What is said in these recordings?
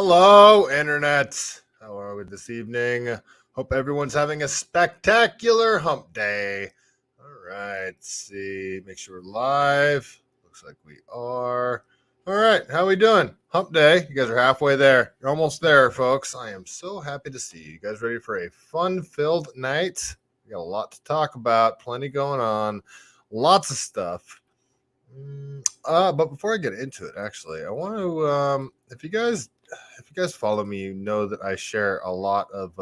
Hello, Internet. How are we this evening? Hope everyone's having a spectacular hump day. All right, let's see. Make sure we're live. Looks like we are. All right, how we doing? Hump day. You guys are halfway there. You're almost there, folks. I am so happy to see you. You guys ready for a fun-filled night? We got a lot to talk about. Plenty going on. Lots of stuff. But before I get into it, actually, I want to, if you guys follow me, you know that I share a lot of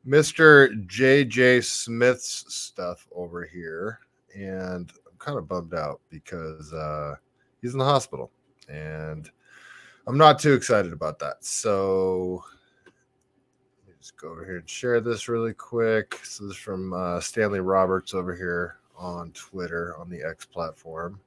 Mr. JJ Smith's stuff over here, and I'm kind of bummed out because he's in the hospital, and I'm not too excited about that. So let me just go over here and share this really quick. So this is from Stanley Roberts over here on Twitter on the X platform.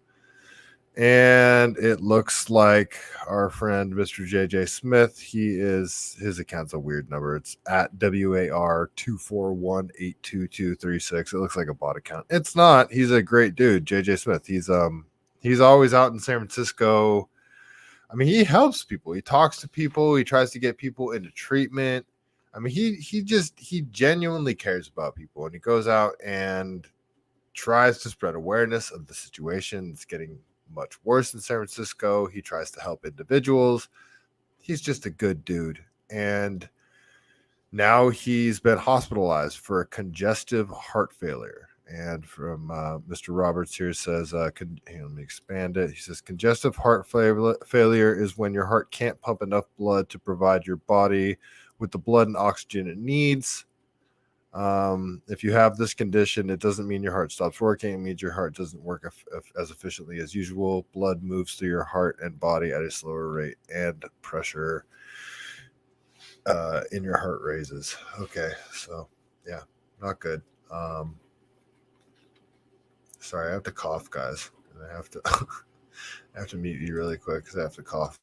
And it looks like our friend Mr. JJ Smith, his account's a weird number. It's at WAR241822236. It looks like a bot account. It's not. He's a great dude, JJ Smith. He's always out in San Francisco. I mean, he helps people. He talks to people. He tries to get people into treatment. I mean, he genuinely cares about people, and he goes out and tries to spread awareness of the situation. It's getting much worse in San Francisco. He tries to help individuals. He's just a good dude. And now he's been hospitalized for a congestive heart failure. And from Mr. Roberts here says, let me expand it. He says, congestive heart failure is when your heart can't pump enough blood to provide your body with the blood and oxygen it needs. If you have this condition, it doesn't mean your heart stops working. It means your heart doesn't work as efficiently as usual. Blood moves through your heart and body at a slower rate, and pressure in your heart raises. Okay, so yeah, not good. Sorry, I have to cough, guys. And I have to I have to mute you really quick because I have to cough.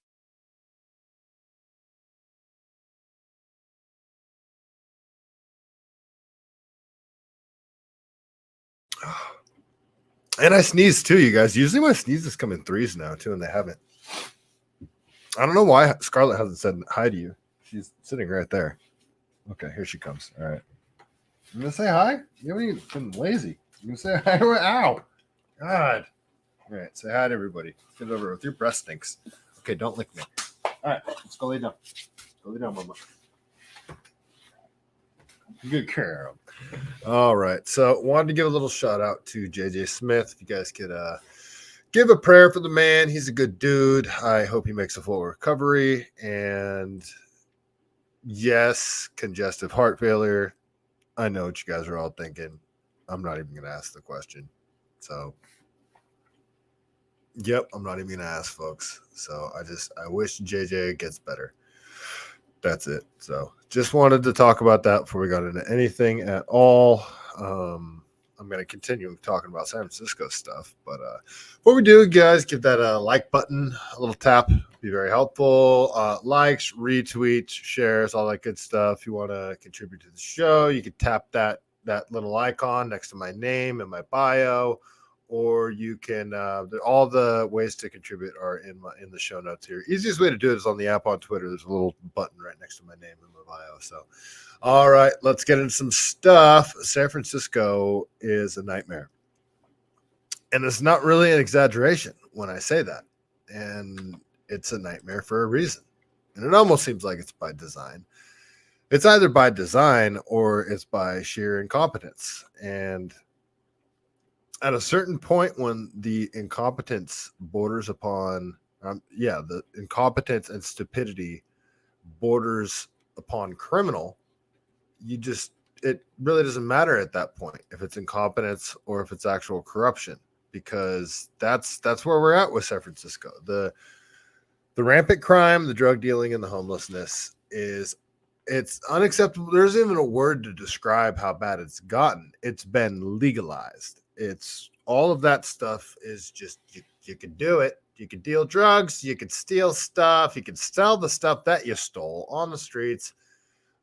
And I sneeze too, you guys. Usually my sneezes come in threes now too, and they haven't. I don't know why Scarlett hasn't said hi to you. She's sitting right there. Okay, here she comes. All right. You gonna say hi? You haven't even been lazy. You gonna say hi? Ow! God. All right, say hi to everybody. Let's get it over with. Your breath stinks. Okay, don't lick me. All right, let's go lay down. Go lay down, mama. Good girl. All right, so wanted to give a little shout out to JJ Smith. If you guys could give a prayer for the man. He's a good dude. I hope he makes a full recovery. And yes, congestive heart failure. I know what you guys are all thinking. I'm not even going to ask the question. So, yep, I'm not even going to ask, folks. So I wish JJ gets better. That's it. So just wanted to talk about that before we got into anything at all. I'm going to continue talking about San Francisco stuff. But before we do, guys, give that a like button, a little tap. Be very helpful. Likes, retweets, shares, all that good stuff. If you want to contribute to the show, you can tap that little icon next to my name and my bio. Or you can, all the ways to contribute are in the show notes here. Easiest way to do it is on the app on Twitter. There's a little button right next to my name and my bio. So, all right, let's get into some stuff. San Francisco is a nightmare. And it's not really an exaggeration when I say that. And it's a nightmare for a reason. And it almost seems like it's by design. It's either by design or it's by sheer incompetence. And at a certain point when the incompetence borders upon the incompetence and stupidity borders upon criminal, it really doesn't matter at that point if it's incompetence or if it's actual corruption, because that's where we're at with San Francisco. The rampant crime, the drug dealing, and the homelessness it's unacceptable. There's even a word to describe how bad it's gotten. It's been legalized. It's all of that stuff is just you can do it. You can deal drugs. You can steal stuff. You can sell the stuff that you stole on the streets.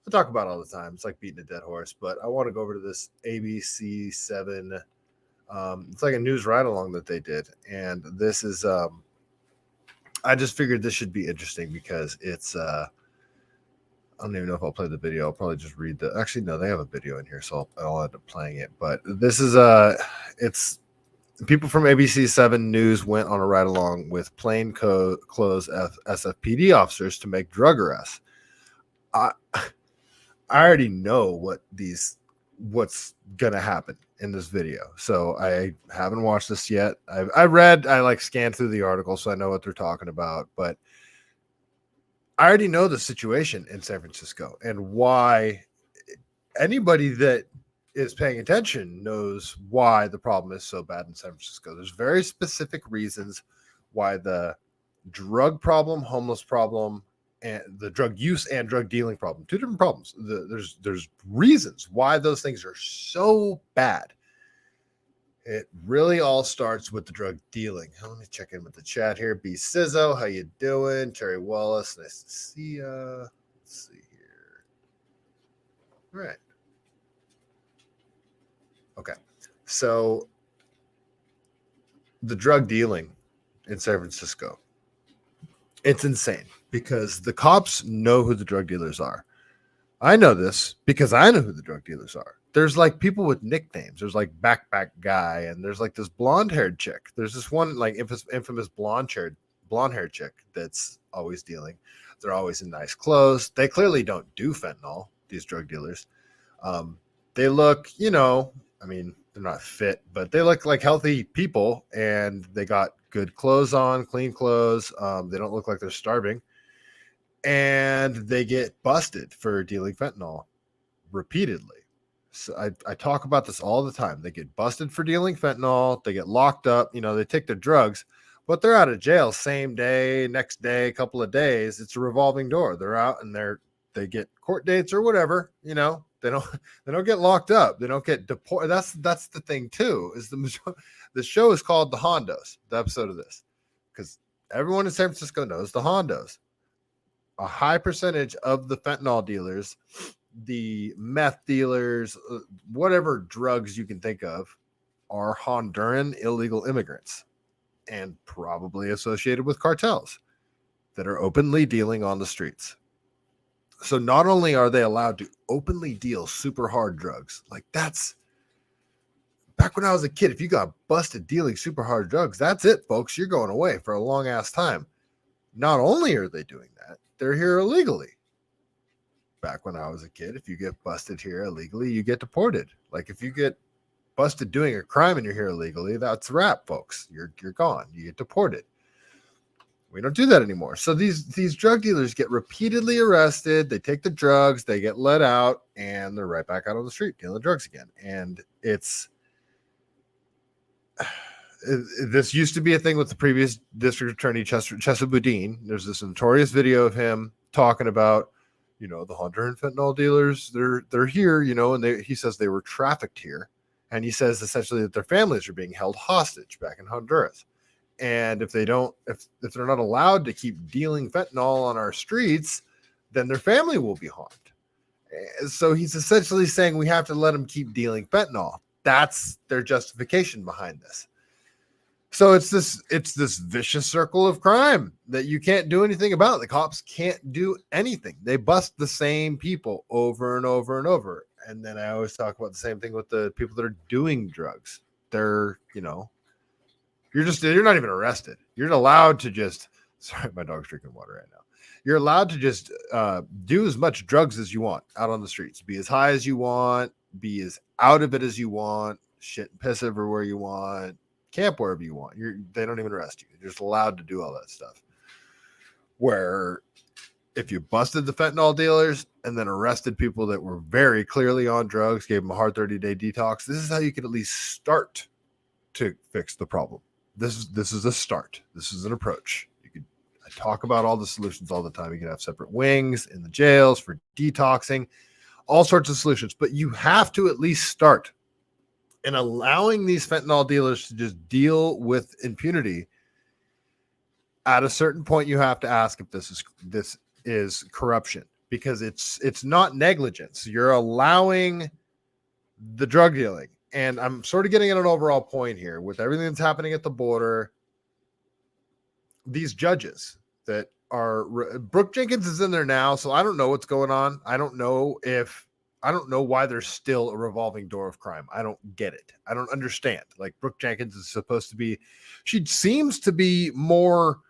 I talk about it all the time. It's like beating a dead horse. But I want to go over to this ABC 7. It's like a news ride along that they did, and this is I just figured this should be interesting because it's I don't even know if I'll play the video. I'll probably just read the. Actually, no, they have a video in here, so I'll end up playing it. But this is it's people from ABC7 News went on a ride along with plainclothes SFPD officers to make drug arrests. I already know what's gonna happen in this video, so I haven't watched this yet. I like scanned through the article, so I know what they're talking about, but I already know the situation in San Francisco and why. Anybody that is paying attention knows why the problem is so bad in San Francisco. There's very specific reasons why the drug problem, homeless problem, and the drug use and drug dealing problem, two different problems. There's reasons why those things are so bad. It really all starts with the drug dealing. Let me check in with the chat here. B Sizzo, how you doing? Terry Wallace, nice to see ya. Let's see here. All right. Okay. So the drug dealing in San Francisco, it's insane because the cops know who the drug dealers are. I know this because I know who the drug dealers are. There's like people with nicknames. There's like backpack guy, and there's like this blonde-haired chick. There's this one like infamous blonde-haired chick that's always dealing. They're always in nice clothes. They clearly don't do fentanyl, these drug dealers. They look, I mean, they're not fit, but they look like healthy people, and they got good clothes on, clean clothes. They don't look like they're starving. And they get busted for dealing fentanyl repeatedly. So I talk about this all the time. They get busted for dealing fentanyl. They get locked up. They take their drugs, but they're out of jail same day, next day, couple of days. It's a revolving door. They're out and they get court dates or whatever. They don't get locked up. They don't get deported. That's the thing too. Is the show is called The Hondos. The episode of this, because everyone in San Francisco knows the Hondos. A high percentage of the fentanyl dealers, the meth dealers, whatever drugs you can think of, are Honduran illegal immigrants and probably associated with cartels that are openly dealing on the streets. So not only are they allowed to openly deal super hard drugs, like that's back when I was a kid, if you got busted dealing super hard drugs, that's it, folks. You're going away for a long ass time. Not only are they doing that, they're here illegally. Back when I was a kid, if you get busted here illegally, you get deported. Like if you get busted doing a crime and you're here illegally, that's a wrap, folks. You're gone. You get deported. We don't do that anymore. So these drug dealers get repeatedly arrested. They take the drugs, they get let out, and they're right back out on the street dealing drugs again. And this used to be a thing with the previous district attorney, Chesa Boudin. There's this notorious video of him talking about, the Honduran fentanyl dealers. They're here, and he says they were trafficked here, and he says essentially that their families are being held hostage back in Honduras. And if they're not allowed to keep dealing fentanyl on our streets, then their family will be harmed. So he's essentially saying we have to let them keep dealing fentanyl. That's their justification behind this. So it's this vicious circle of crime that you can't do anything about. The cops can't do anything. They bust the same people over and over and over. And then I always talk about the same thing with the people that are doing drugs. They're, you're not even arrested. You're allowed to just, sorry, my dog's drinking water right now. You're allowed to just do as much drugs as you want out on the streets. Be as high as you want. Be as out of it as you want. Shit and piss everywhere you want. Camp wherever you want. They don't even arrest you. You're just allowed to do all that stuff. Where if you busted the fentanyl dealers and then arrested people that were very clearly on drugs, gave them a hard 30-day detox, this is how you can at least start to fix the problem. This is a start. This is an approach. I talk about all the solutions all the time. You can have separate wings in the jails for detoxing, all sorts of solutions, but you have to at least start. And allowing these fentanyl dealers to just deal with impunity, at a certain point, you have to ask if this is corruption, because it's not negligence. You're allowing the drug dealing. And I'm sort of getting at an overall point here with everything that's happening at the border. these judges that are Brooke Jenkins is in there now, so I don't know what's going on. I don't know why there's still a revolving door of crime. I don't get it. I don't understand. Like, Brooke Jenkins is supposed to be, she seems to be more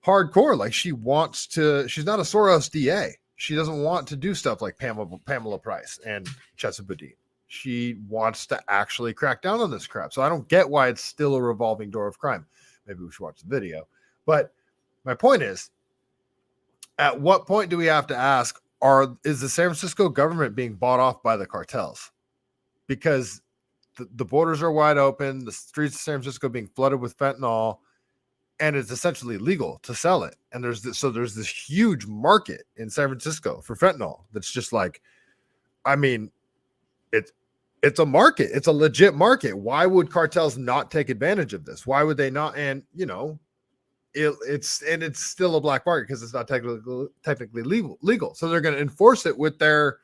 hardcore. Like, she's not a Soros DA. She doesn't want to do stuff like Pamela Price and Chesa Boudin. She wants to actually crack down on this crap. So I don't get why it's still a revolving door of crime. Maybe we should watch the video. But my point is, at what point do we have to ask, is the San Francisco government being bought off by the cartels? Because the borders are wide open, the streets of San Francisco being flooded with fentanyl, and it's essentially legal to sell it. And there's this huge market in San Francisco for fentanyl that's just like, I mean, it's a market. It's a legit market. Why would cartels not take advantage of this? Why would they not? And, you know, it's still a black market because it's not technically legal. So they're going to enforce it with their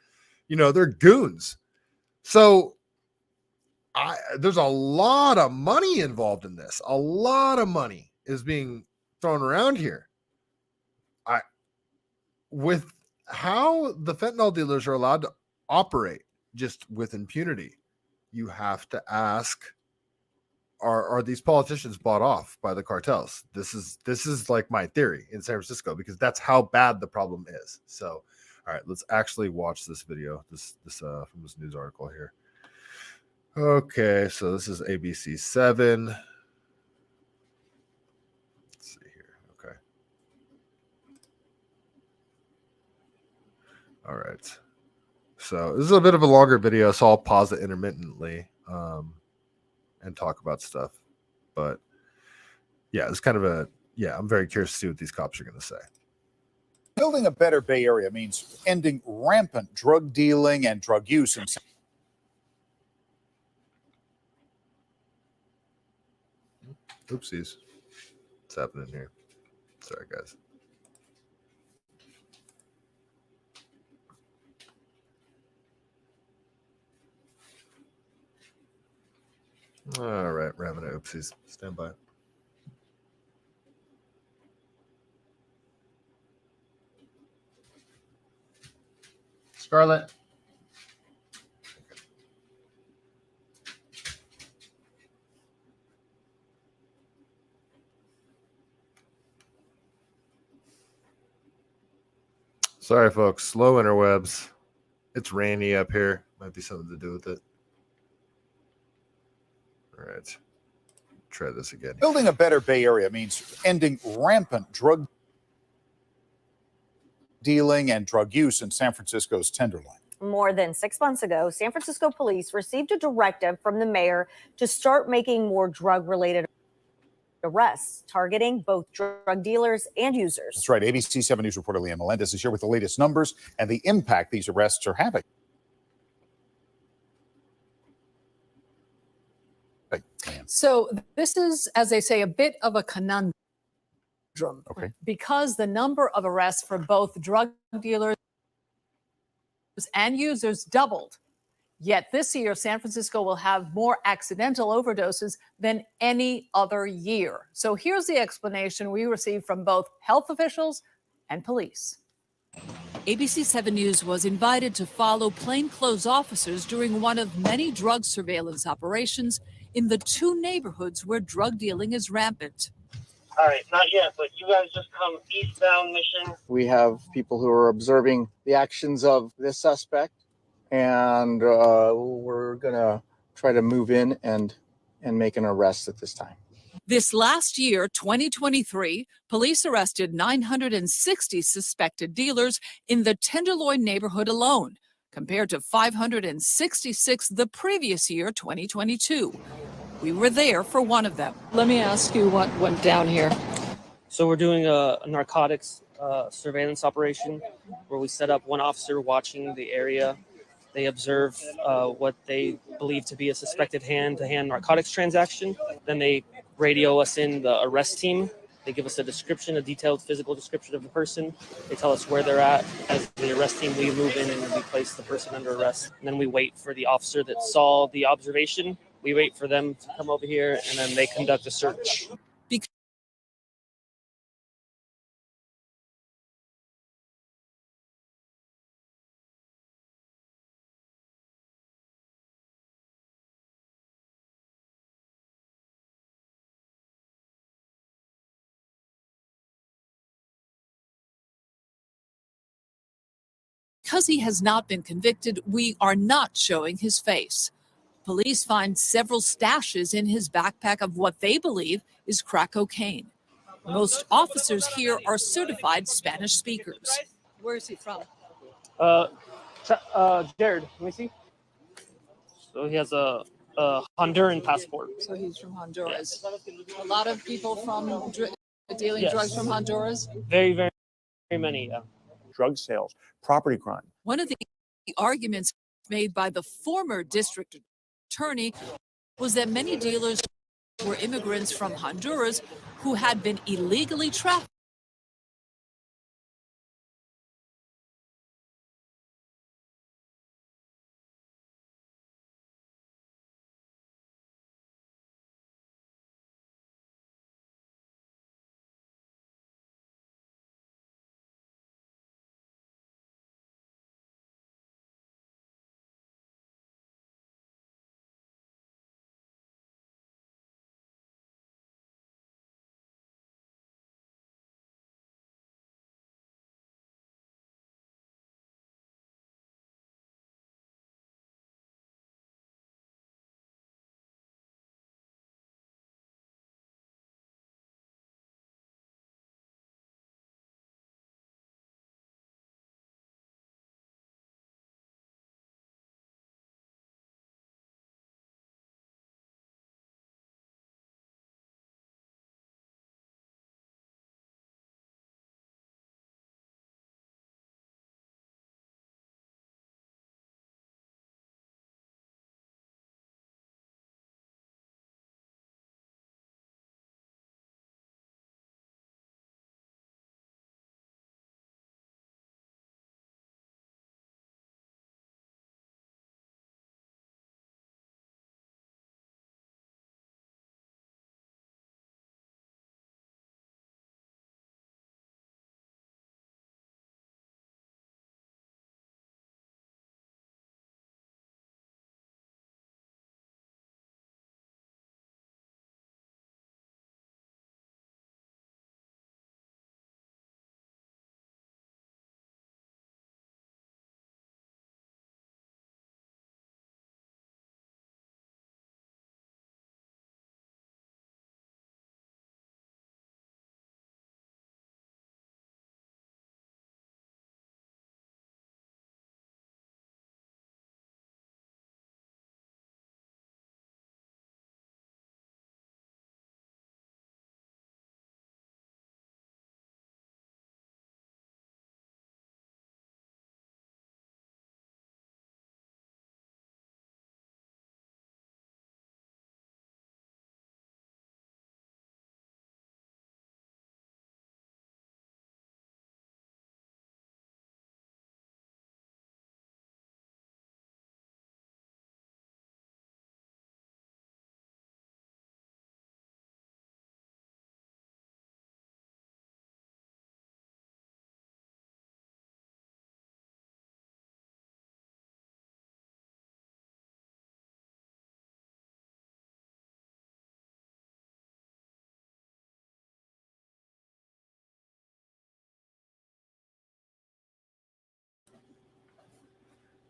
goons. So there's a lot of money involved in this. A lot of money is being thrown around here. With how the fentanyl dealers are allowed to operate just with impunity, you have to ask, are these politicians bought off by the cartels? This is like my theory in San Francisco, because that's how bad the problem is. So, all right, let's actually watch this video. This from this news article here. Okay, so this is ABC 7. Let's see here. Okay. All right. So this is a bit of a longer video, so I'll pause it intermittently and talk about stuff. But yeah, it's kind of I'm very curious to see what these cops are going to say. Building a better Bay Area means ending rampant drug dealing and drug use. Oopsies. What's happening here? Sorry, guys. All right, we're having an oopsies. Stand by. Scarlett. Sorry, folks. Slow interwebs. It's rainy up here. Might be something to do with it. All right. Try this again. Building a better Bay Area means ending rampant drug dealing and drug use in San Francisco's Tenderloin. More than 6 months ago, San Francisco police received a directive from the mayor to start making more drug-related arrests, targeting both drug dealers and users. That's right. ABC 7 News reporter Leah Melendez is here with the latest numbers and the impact these arrests are having. So this is, as they say, a bit of a conundrum. Okay. Because the number of arrests for both drug dealers and users doubled. Yet this year, San Francisco will have more accidental overdoses than any other year. So here's the explanation we received from both health officials and police. ABC 7 News was invited to follow plainclothes officers during one of many drug surveillance operations in the two neighborhoods where drug dealing is rampant. All right, not yet, but you guys just come eastbound Mission. We have people who are observing the actions of this suspect, and we're going to try to move in and make an arrest at this time. This last year, 2023, police arrested 960 suspected dealers in the Tenderloin neighborhood alone, compared to 566 the previous year, 2022. We were there for one of them. Let me ask you what went down here. So we're doing a narcotics surveillance operation where we set up one officer watching the area. They observe what they believe to be a suspected hand-to-hand narcotics transaction. Then they radio us in the arrest team. They give us a description, a detailed physical description of the person. They tell us where they're at. As the arrest team, we move in and we place the person under arrest. And then we wait for the officer that saw the observation. We wait for them to come over here, and then they conduct a search. Because he has not been convicted, we are not showing his face. Police find several stashes in his backpack of what they believe is crack cocaine. Most officers here are certified Spanish speakers. Where is he from? Jared, let me see. So he has a Honduran passport. So he's from Honduras. A lot of people from dealing drugs from Honduras. Very, very, very many. Yeah. Drug sales, property crime. One of the arguments made by the former district attorney was that many dealers were immigrants from Honduras who had been illegally trafficked.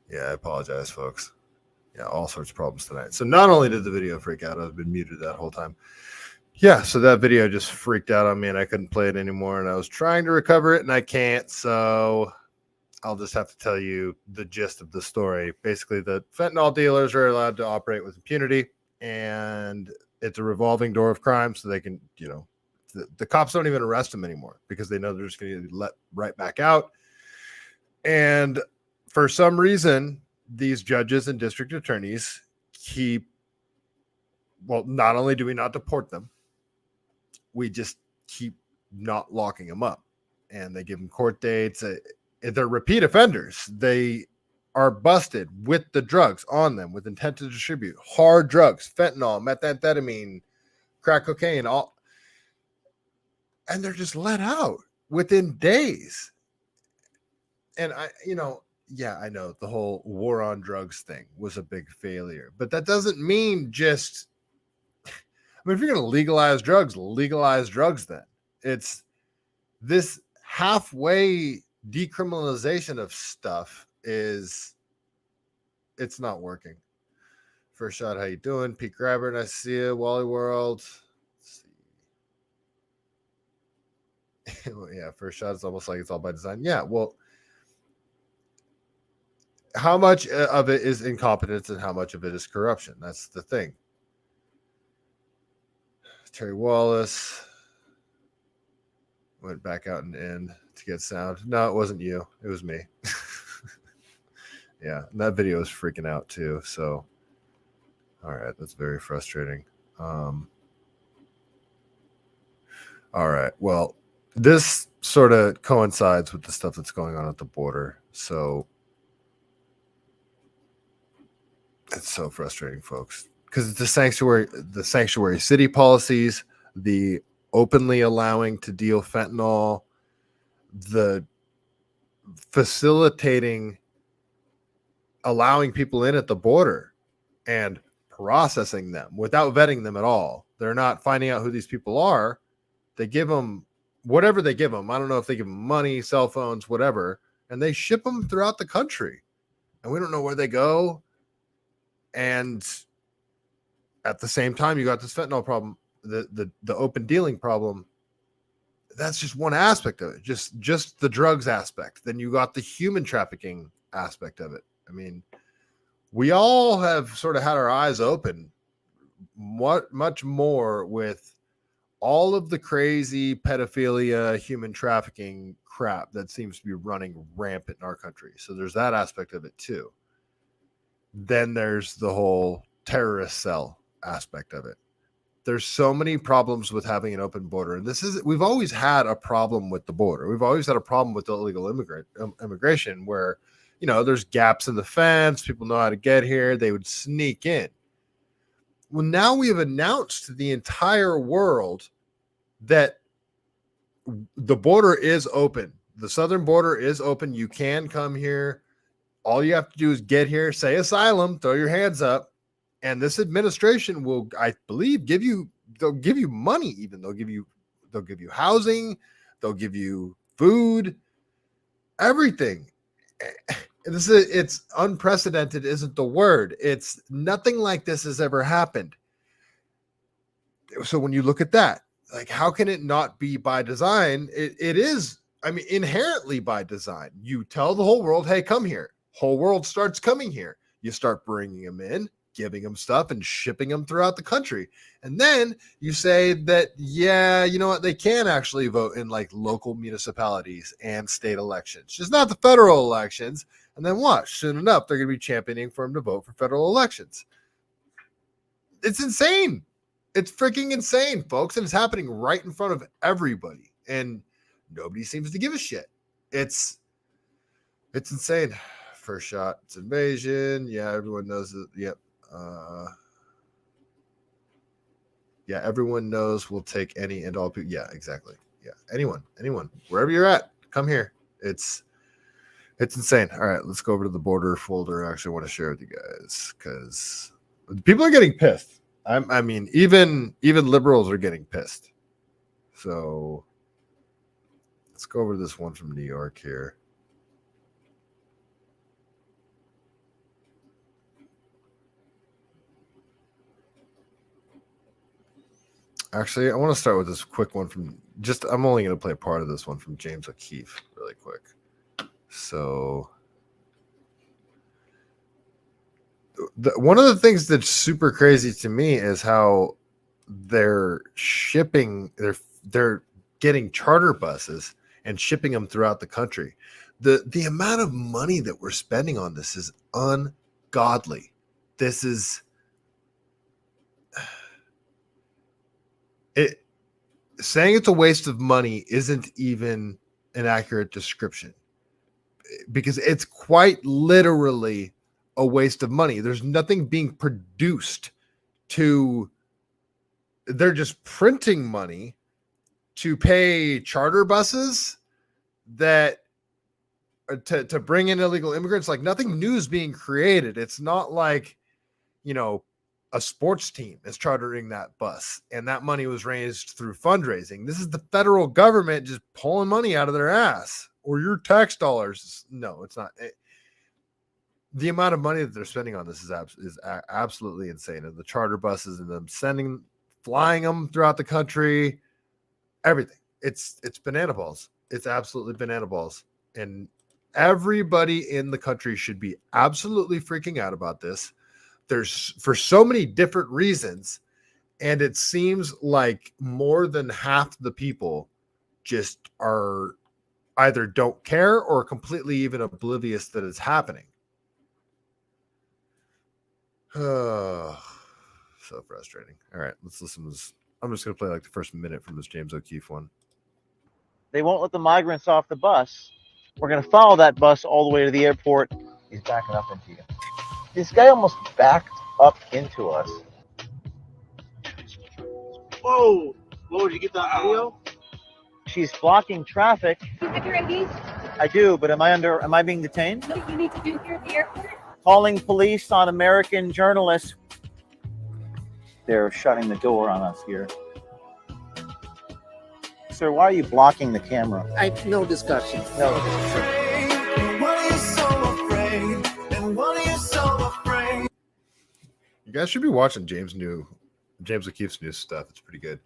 Yeah, I apologize, folks. Yeah, all sorts of problems tonight. So not only did the video freak out, I've been muted that whole time. Yeah, so that video just freaked out on me and I couldn't play it anymore. And I was trying to recover it and I can't. So I'll just have to tell you the gist of the story. Basically, the fentanyl dealers are allowed to operate with impunity, and it's a revolving door of crime. So they can, you know, the cops don't even arrest them anymore because they know they're just going to be let right back out. And for some reason, these judges and district attorneys not only do we not deport them, we just keep not locking them up. And they give them court dates. They're repeat offenders. They are busted with the drugs on them with intent to distribute hard drugs, fentanyl, methamphetamine, crack cocaine, all. And they're just let out within days. And I know the whole war on drugs thing was a big failure, but that doesn't mean just, I mean, if you're going to legalize drugs then. It's this halfway decriminalization of stuff is it's not working. First shot, how you doing? Pete Grabber, nice to see you. Wally World. Let's see. Yeah, first shot is almost like it's all by design. Yeah, well, how much of it is incompetence and how much of it is corruption? That's the thing. Terry Wallace went back out and in to get sound. No, it wasn't you. It was me. Yeah, and that video is freaking out too. So, all right, that's very frustrating. All right, well, this sort of coincides with the stuff that's going on at the border. So it's so frustrating, folks, because it's the sanctuary city policies, the openly allowing to deal fentanyl, the facilitating, allowing people in at the border and processing them without vetting them at all. They're not finding out who these people are. They give them whatever they give them. I don't know if they give them money, cell phones, whatever, and they ship them throughout the country. And we don't know where they go. And at the same time, you got this fentanyl problem, the open dealing problem. That's just one aspect of it, just the drugs aspect. Then you got the human trafficking aspect of it. I mean, we all have sort of had our eyes open much more with all of the crazy pedophilia, human trafficking crap that seems to be running rampant in our country. So there's that aspect of it too. Then there's the whole terrorist cell aspect of it. There's so many problems with having an open border. And we've always had a problem with the border. We've always had a problem with illegal immigration where, you know, there's gaps in the fence. People know how to get here. They would sneak in. Well, now we have announced to the entire world that the border is open. The southern border is open. You can come here. All you have to do is get here, say asylum, throw your hands up, and this administration will, I believe, they'll give you money even. They'll give you housing, they'll give you food, everything. It's unprecedented isn't the word. It's nothing like this has ever happened. So when you look at that, like, how can it not be by design? It is, I mean, inherently by design. You tell the whole world, hey, come here. Whole world starts coming here. You start bringing them in, giving them stuff and shipping them throughout the country. And then you say that, yeah, you know what? They can actually vote in like local municipalities and state elections, just not the federal elections. And then watch, soon enough, they're going to be championing for them to vote for federal elections. It's insane. It's freaking insane, folks. And it's happening right in front of everybody. And nobody seems to give a shit. It's insane. First shot, it's invasion. Yeah, everyone knows it. Yep. Yeah, everyone knows we'll take any and all people. Yeah, exactly. Yeah, anyone, wherever you're at, come here. It's insane. All right, let's go over to the border folder. I actually want to share with you guys because people are getting pissed. I mean, even liberals are getting pissed. So let's go over to this one from New York here. Actually, I want to start with this quick one I'm only going to play a part of this one from James O'Keefe really quick. So one of the things that's super crazy to me is how they're getting charter buses and shipping them throughout the country. The amount of money that we're spending on this is ungodly. This is it. Saying it's a waste of money isn't even an accurate description, because it's quite literally a waste of money. There's nothing being produced they're just printing money to pay charter buses that to bring in illegal immigrants. Like, nothing new is being created. It's not like, you know, a sports team is chartering that bus and that money was raised through fundraising. This is the federal government just pulling money out of their ass, or your tax dollars. No, it's not. the amount of money that they're spending on this is absolutely insane. And the charter buses and them flying them throughout the country, everything. It's banana balls. It's absolutely banana balls. And everybody in the country should be absolutely freaking out about this. There's for so many different reasons. And it seems like more than half the people just are either don't care or completely even oblivious that it's happening. Oh, so frustrating. All right, let's listen to this. I'm just going to play like the first minute from this James O'Keefe one. They won't let the migrants off the bus. We're going to follow that bus all the way to the airport. He's backing up into you. This guy almost backed up into us. Whoa! Whoa, did you get that video? She's blocking traffic. You have your IDs? I do, but am I being detained? What do you need to do here at the airport? Calling police on American journalists. They're shutting the door on us here. Sir, why are you blocking the camera? No discussion. No. You guys should be watching James O'Keefe's new stuff. It's pretty good.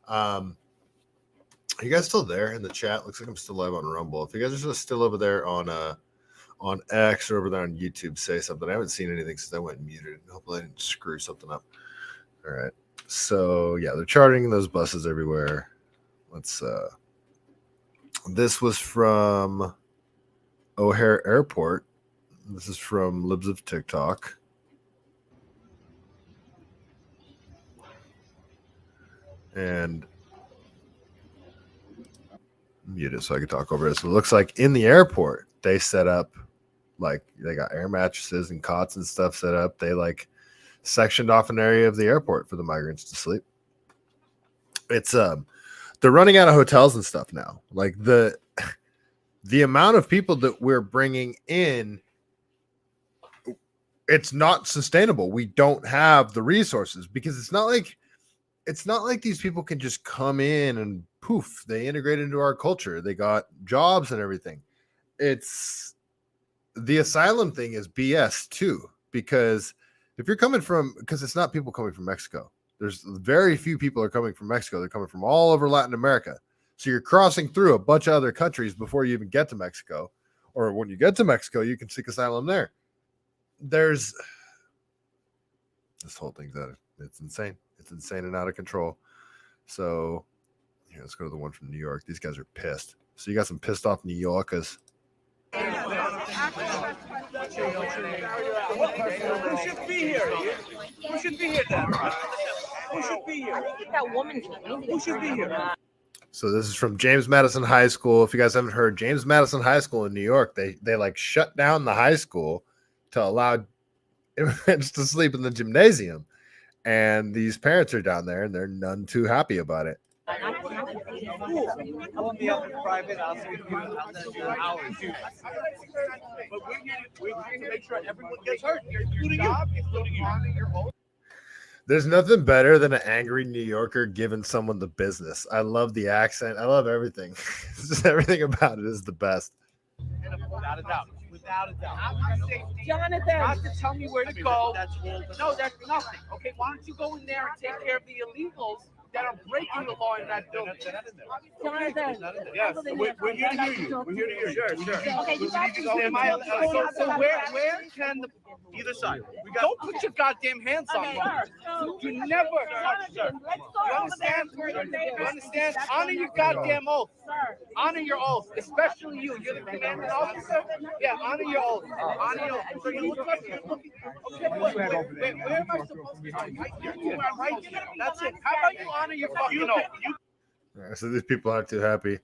Are you guys still there in the chat? Looks like I'm still live on Rumble. If you guys are still over there on X or over there on YouTube, say something. I haven't seen anything since I went muted. Hopefully I didn't screw something up. All right. So yeah, they're charting those buses everywhere. This was from O'Hare Airport. This is from Libs of TikTok. And mute it so I can talk over it. So it looks like in the airport, they set up, like, they got air mattresses and cots and stuff set up. They like sectioned off an area of the airport for the migrants to sleep. It's they're running out of hotels and stuff now. Like the amount of people that we're bringing in, it's not sustainable. We don't have the resources because it's not like these people can just come in and poof, they integrate into our culture. They got jobs and everything. It's the asylum thing is BS too, because if you're coming from, because it's not people coming from Mexico. There's very few people are coming from Mexico. They're coming from all over Latin America. So you're crossing through a bunch of other countries before you even get to Mexico. Or when you get to Mexico, you can seek asylum there. There's this whole thing that it's insane. It's insane and out of control. So yeah, let's go to the one from New York. These guys are pissed. So you got some pissed off New Yorkers. Who should be here? Who should be here then? Who should be here? That woman. Who should be here? So this is from James Madison High School. If you guys haven't heard, James Madison High School in New York, they like shut down the high school to allow immigrants to sleep in the gymnasium. And these parents are down there and they're none too happy about it. I will be up in private. I'll see you in an hour or two. But we're here to make sure everyone gets heard, including you. There's nothing better than an angry New Yorker giving someone the business. I love the accent. I love everything. It's just everything about it is the best. Without a doubt. Without a doubt. Jonathan. Not to tell me where to go. No, that's nothing. Okay, why don't you go in there and take care of the illegals that are breaking the law in that building? Jonathan. Yes, we're here to hear you. We're here to hear you. Sure. Okay, you got to So where can the either side? Don't put your goddamn hands on me. You never. You understand? You understand? Honor your goddamn oath. Honor your oath, especially you. You're the commanding officer. Yeah, honor your oath. Honor your oath. So you look like you're looking. Okay, where am I supposed to be? Right here. That's it. How about you honor your fucking oath? All right, so these people aren't too happy.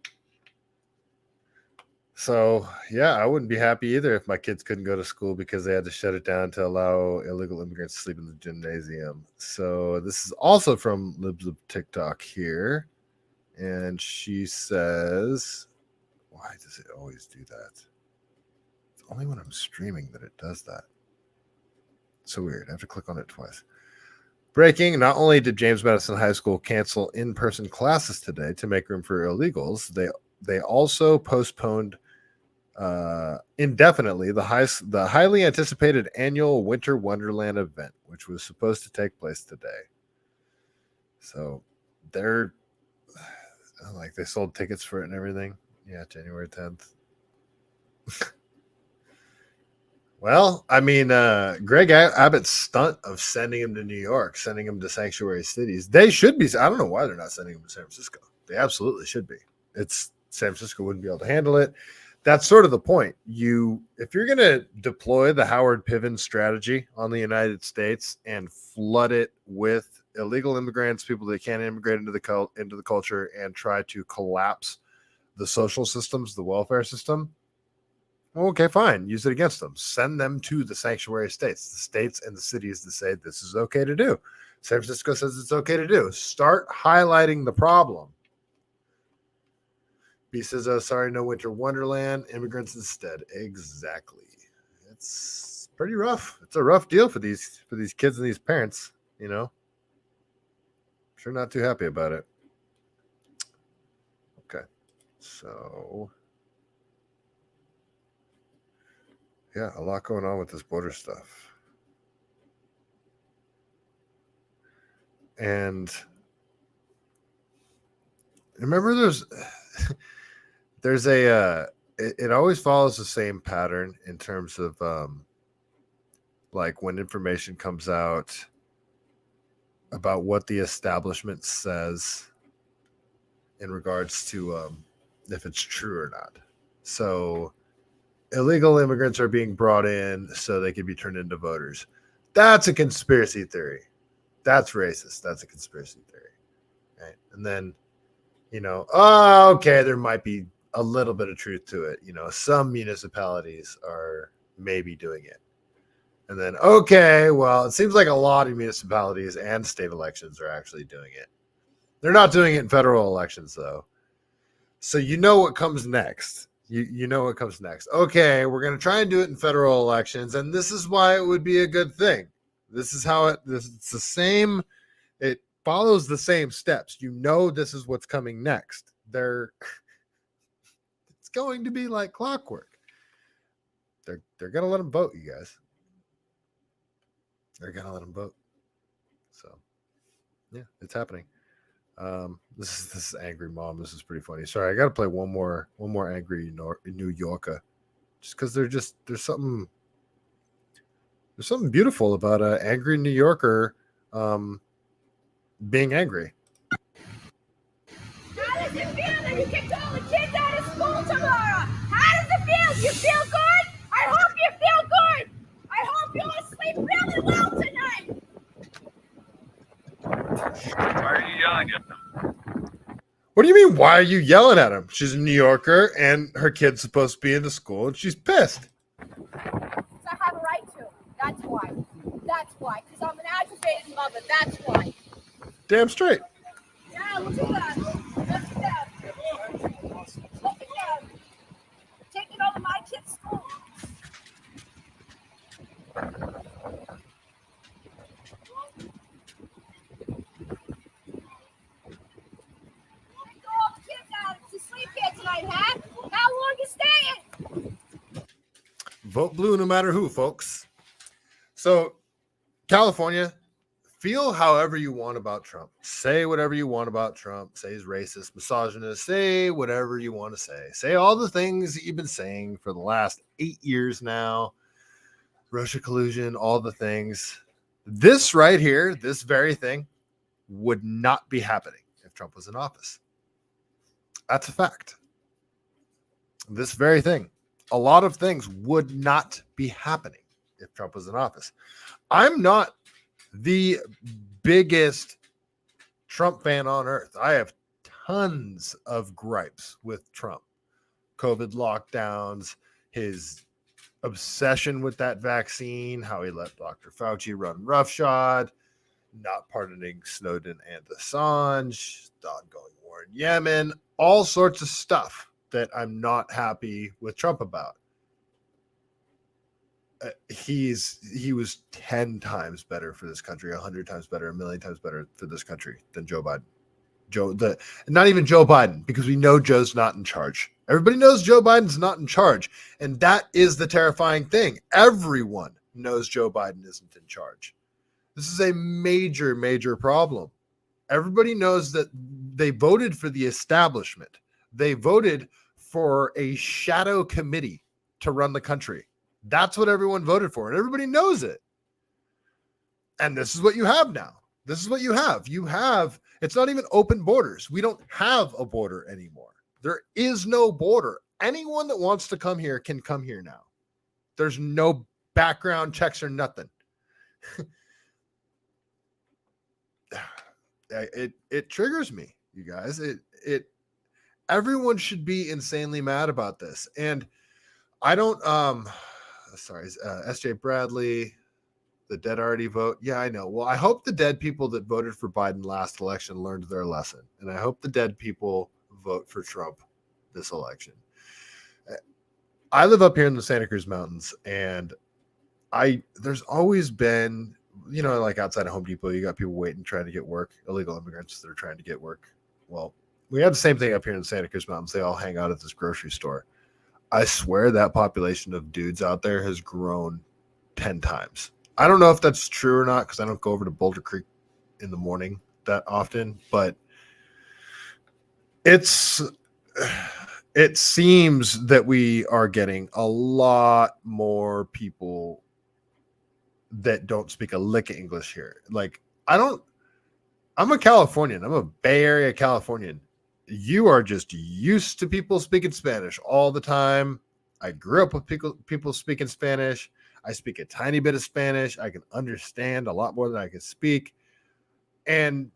So yeah, I wouldn't be happy either if my kids couldn't go to school because they had to shut it down to allow illegal immigrants to sleep in the gymnasium. So this is also from Libs of TikTok here. And she says, why does it always do that? It's only when I'm streaming that it does that. So weird. I have to click on it twice. Breaking, not only did James Madison High School cancel in-person classes today to make room for illegals, they also postponed indefinitely the highly anticipated annual Winter Wonderland event, which was supposed to take place today. So they're like, they sold tickets for it and everything. Yeah, January 10th. Well, I mean, Greg Abbott's stunt of sending him to New York, sending him to sanctuary cities, they should be. I don't know why they're not sending him to San Francisco. They absolutely should be. It's San Francisco wouldn't be able to handle it. That's sort of the point. If you're going to deploy the Howard Piven strategy on the United States and flood it with illegal immigrants, people that can't immigrate into the culture, and try to collapse the social systems, the welfare system, okay, fine. Use it against them. Send them to the sanctuary states, the states and the cities that say this is okay to do. San Francisco says it's okay to do. Start highlighting the problem. B says, "Oh, sorry, no Winter Wonderland. Immigrants instead." Exactly. It's pretty rough. It's a rough deal for these kids and these parents. Sure, not too happy about it. Okay, so yeah, a lot going on with this border stuff, and remember, there's it always follows the same pattern in terms of like when information comes out about what the establishment says in regards to if it's true or not. So illegal immigrants are being brought in so they can be turned into voters. That's a conspiracy theory. That's racist. That's a conspiracy theory. Right? And then, okay, there might be a little bit of truth to it. Some municipalities are maybe doing it. And then, okay, well, it seems like a lot of municipalities and state elections are actually doing it. They're not doing it in federal elections, though. So what comes next. You know what comes next. Okay, we're going to try and do it in federal elections, and this is why it would be a good thing. This is how it's the same. It follows the same steps. This is what's coming next. It's going to be like clockwork. They're going to let them vote, you guys. They're going to let them vote. So, yeah, it's happening. This is Angry Mom. This is pretty funny. Sorry, I got to play one more Angry New Yorker, just because there's something beautiful about an angry New Yorker being angry. How does it feel that you kicked all the kids out of school tomorrow? How does it feel? You feel good? I hope you feel good. I hope you all sleep really well tonight. Why are you yelling at them? What do you mean, why are you yelling at him? She's a New Yorker, and her kid's supposed to be in the school, and she's pissed. Because I have a right to. That's why. That's why. Because I'm an aggravated mother. That's why. Damn straight. Yeah, look at that. Look at that. Look at that. Taking over my kid's school. All the kids out to sleep here tonight, huh? How long you staying? Vote blue no matter who, folks. So, California, feel however you want about Trump. Say whatever you want about Trump. Say he's racist, misogynist. Say whatever you want to say. Say all the things that you've been saying for the last 8 years now. Russia collusion, all the things. This right here, this very thing, would not be happening if Trump was in office. That's a fact. This very thing. A lot of things would not be happening if Trump was in office. I'm not the biggest Trump fan on earth. I have tons of gripes with Trump. COVID lockdowns, his obsession with that vaccine, how he let Dr. Fauci run roughshod, not pardoning Snowden and Assange, the ongoing war in Yemen, all sorts of stuff that I'm not happy with Trump about. He was 10 times better for this country, 100 times better, a million times better for this country than Joe Biden. Not even Joe Biden, because we know Joe's not in charge. Everybody knows Joe Biden's not in charge. And that is the terrifying thing. Everyone knows Joe Biden isn't in charge. This is a major, major problem. Everybody knows that they voted for the establishment. They voted for a shadow committee to run the country. That's what everyone voted for, and everybody knows it. And this is what you have now. This is what you have. It's not even open borders. We don't have a border anymore. There is no border. Anyone that wants to come here can come here now. There's no background checks or nothing. It triggers me, you guys. Everyone should be insanely mad about this. And I don't SJ Bradley, the dead already vote. Yeah, I know. Well, I hope the dead people that voted for Biden last election learned their lesson. And I hope the dead people vote for Trump this election. I live up here in the Santa Cruz Mountains, and there's always been, like outside of Home Depot, you got people waiting, trying to get work, illegal immigrants that are trying to get work. Well, we have the same thing up here in the Santa Cruz Mountains. They all hang out at this grocery store. I swear that population of dudes out there has grown 10 times. I don't know if that's true or not, because I don't go over to Boulder Creek in the morning that often, but it seems that we are getting a lot more people that don't speak a lick of English here. Like, I'm a Californian. I'm a Bay Area Californian. You are just used to people speaking Spanish all the time. I grew up with people speaking Spanish. I speak a tiny bit of Spanish. I can understand a lot more than I can speak. And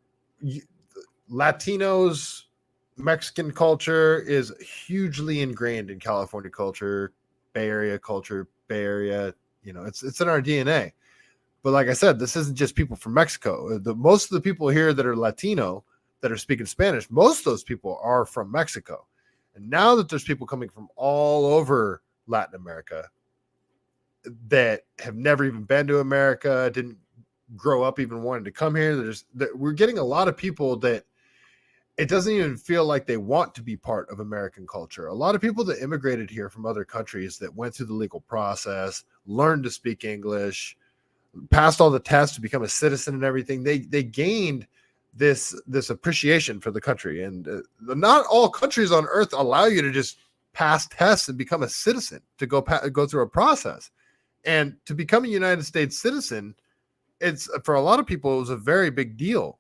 Latinos, Mexican culture is hugely ingrained in California culture, Bay Area culture, Bay Area, it's in our DNA. But like I said, this isn't just people from Mexico. Most of the people here that are Latino that are speaking Spanish, most of those people are from Mexico. And now that there's people coming from all over Latin America that have never even been to America, didn't grow up even wanting to come here, we're getting a lot of people that it doesn't even feel like they want to be part of American culture. A lot of people that immigrated here from other countries that went through the legal process, learned to speak English, passed all the tests to become a citizen and everything, they gained this appreciation for the country. And not all countries on earth allow you to just pass tests and become a citizen, to go through a process. And to become a United States citizen, it's, for a lot of people, it was a very big deal.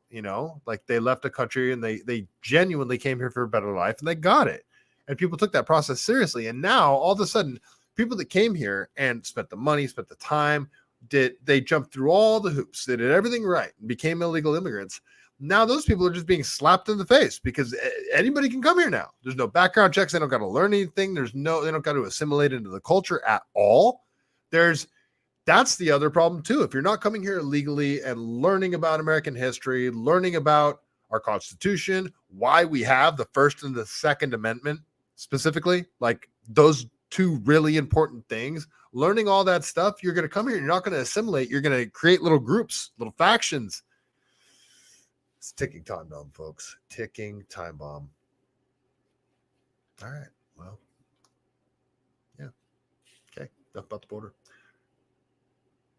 Like, they left a country and they genuinely came here for a better life, and they got it. And people took that process seriously. And now all of a sudden, people that came here and spent the money, spent the time, they jumped through all the hoops, they did everything right, and became illegal immigrants. Now those people are just being slapped in the face because anybody can come here now. There's no background checks. They don't got to learn anything. They don't got to assimilate into the culture at all. That's the other problem too. If you're not coming here illegally and learning about American history, learning about our Constitution, why we have the First and the Second Amendment specifically, like those two really important things, learning all that stuff, you're going to come here. You're not going to assimilate. You're going to create little groups, little factions. It's a ticking time bomb, folks. Ticking time bomb. All right. Well, yeah. Okay. Enough about the border.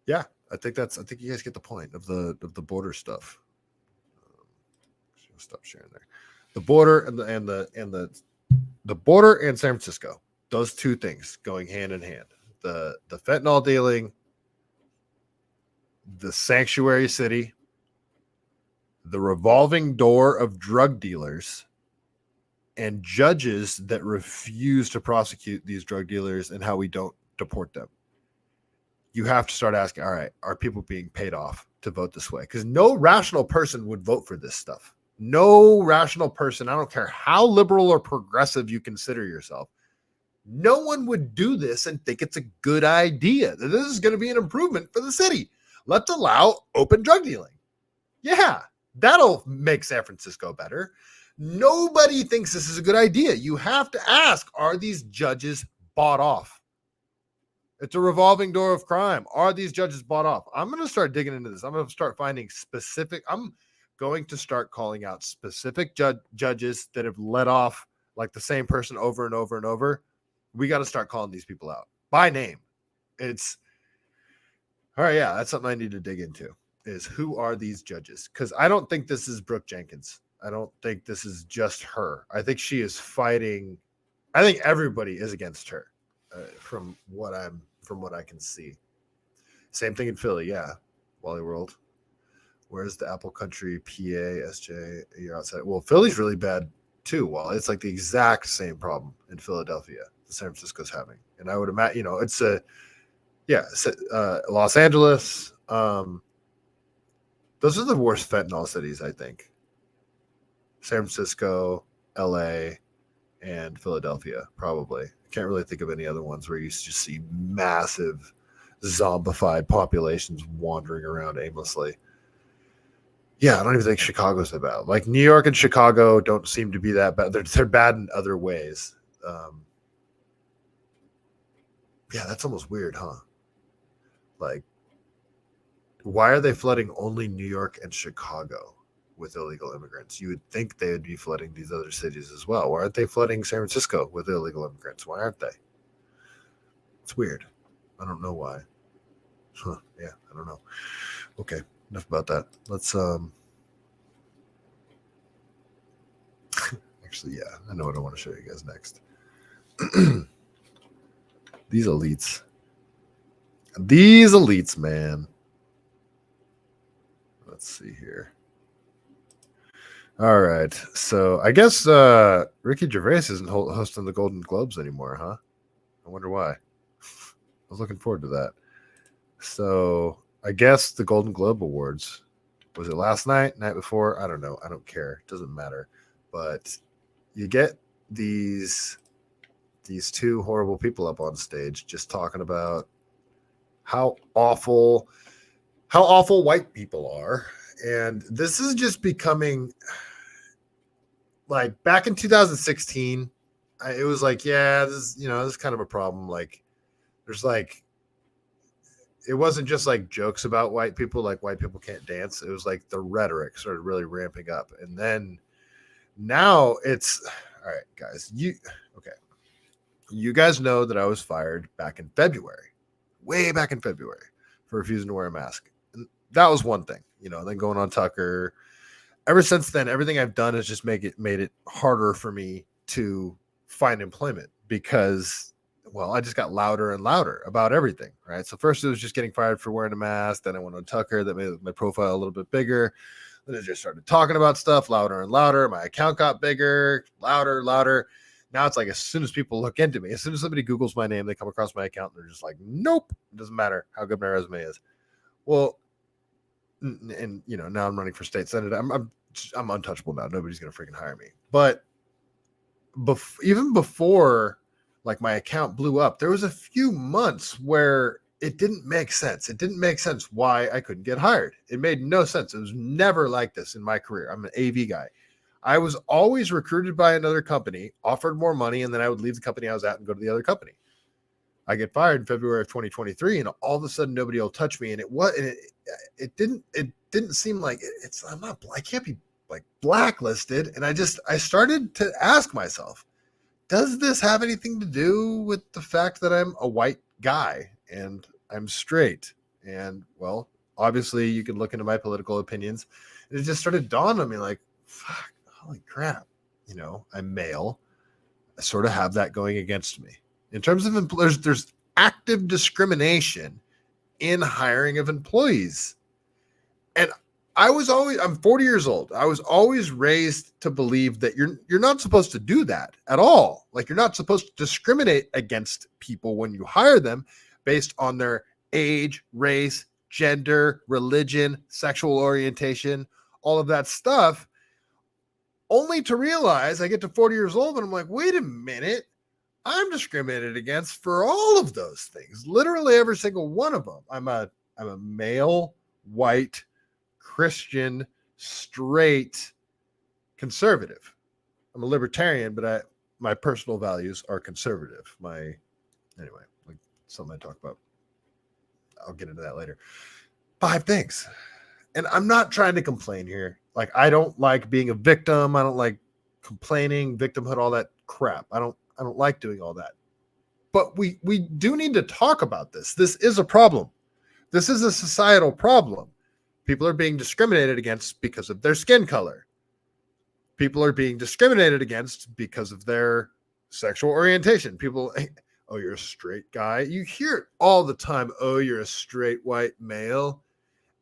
Yeah, I think you guys get the point of the border stuff. Stop sharing there. The border and the border and San Francisco. Those two things going hand in hand. The fentanyl dealing, the sanctuary city, the revolving door of drug dealers, and judges that refuse to prosecute these drug dealers, and how we don't deport them. You have to start asking, all right, are people being paid off to vote this way? Because no rational person would vote for this stuff. No rational person, I don't care how liberal or progressive you consider yourself, no one would do this and think it's a good idea. This is going to be an improvement for the city. Let's allow open drug dealing. Yeah, that'll make San Francisco better. Nobody thinks this is a good idea. You have to ask, are these judges bought off? It's a revolving door of crime. Are these judges bought off? I'm going to start digging into this. I'm going to start finding specific. going to start calling out specific judges that have let off like the same person over and over and over. We got to start calling these people out by name. It's all right. Yeah, that's something I need to dig into, is who are these judges? Because I don't think this is Brooke Jenkins. I don't think this is just her. I think she is fighting. I think everybody is against her, from what I can see. Same thing in Philly. Yeah, Wally World. Where's the Apple Country, PA, SJ? You're outside. Well, Philly's really bad too. Well, it's like the exact same problem in Philadelphia that San Francisco's having. And I would imagine, it's Los Angeles. Those are the worst fentanyl cities, I think. San Francisco, LA, and Philadelphia, probably. I can't really think of any other ones where you just see massive zombified populations wandering around aimlessly. Yeah, I don't even think Chicago's that bad. Like New York and Chicago don't seem to be that bad. They're bad in other ways. Yeah, that's almost weird, huh? Like, why are they flooding only New York and Chicago with illegal immigrants? You would think they would be flooding these other cities as well. Why aren't they flooding San Francisco with illegal immigrants? Why aren't they? It's weird. I don't know why. Huh, yeah, I don't know. Okay, enough about that. Let's actually, yeah, I know what I want to show you guys next. These elites, man. Let's see here. All right, so I guess Ricky Gervais isn't hosting the Golden Globes anymore, huh? I wonder why. I was looking forward to that. So I guess the Golden Globe Awards, was it last night before? I don't know. I don't care. It doesn't matter. But you get these two horrible people up on stage just talking about how awful white people are. And this is just becoming like back in 2016. It was like, yeah, this is kind of a problem. Like, there's like, it wasn't just like jokes about white people, like white people can't dance. It was like the rhetoric started really ramping up. And then now it's all right, guys. You guys know that I was fired back in February, way back in February, for refusing to wear a mask. And that was one thing, then going on Tucker. Ever since then, everything I've done has just made it harder for me to find employment because, well, I just got louder and louder about everything, right? So first it was just getting fired for wearing a mask. Then I went on Tucker. That made my profile a little bit bigger. Then I just started talking about stuff louder and louder. My account got bigger, louder. Now it's like as soon as people look into me, as soon as somebody Googles my name, they come across my account and they're just like, nope, it doesn't matter how good my resume is. Well, and now I'm running for state senate. I'm untouchable now. Nobody's going to freaking hire me. But even before like my account blew up, there was a few months where it didn't make sense. It didn't make sense why I couldn't get hired. It made no sense. It was never like this in my career. I'm an AV guy. I was always recruited by another company, offered more money, and then I would leave the company I was at and go to the other company. I get fired in February of 2023, and all of a sudden nobody will touch me. And it didn't seem like I can't be like blacklisted. And I started to ask myself, does this have anything to do with the fact that I'm a white guy and I'm straight? And well, obviously you can look into my political opinions. And it just started dawning on me like, fuck, holy crap. I'm male. I sort of have that going against me. In terms of employers, there's active discrimination in hiring of employees. And I'm 40 years old. I was always raised to believe that you're not supposed to do that at all. Like, you're not supposed to discriminate against people when you hire them based on their age, race, gender, religion, sexual orientation, all of that stuff. Only to realize I get to 40 years old and I'm like, wait a minute. I'm discriminated against for all of those things. Literally every single one of them. I'm a male, white, Christian, straight, conservative. I'm a libertarian, but my personal values are conservative. Anyway, like something I talk about. I'll get into that later. 5 things. And I'm not trying to complain here. Like, I don't like being a victim. I don't like complaining, victimhood, all that crap. I don't like doing all that. But we do need to talk about this. This is a problem. This is a societal problem. People are being discriminated against because of their skin color. People are being discriminated against because of their sexual orientation. People, oh, you're a straight guy. You hear it all the time. Oh, you're a straight white male.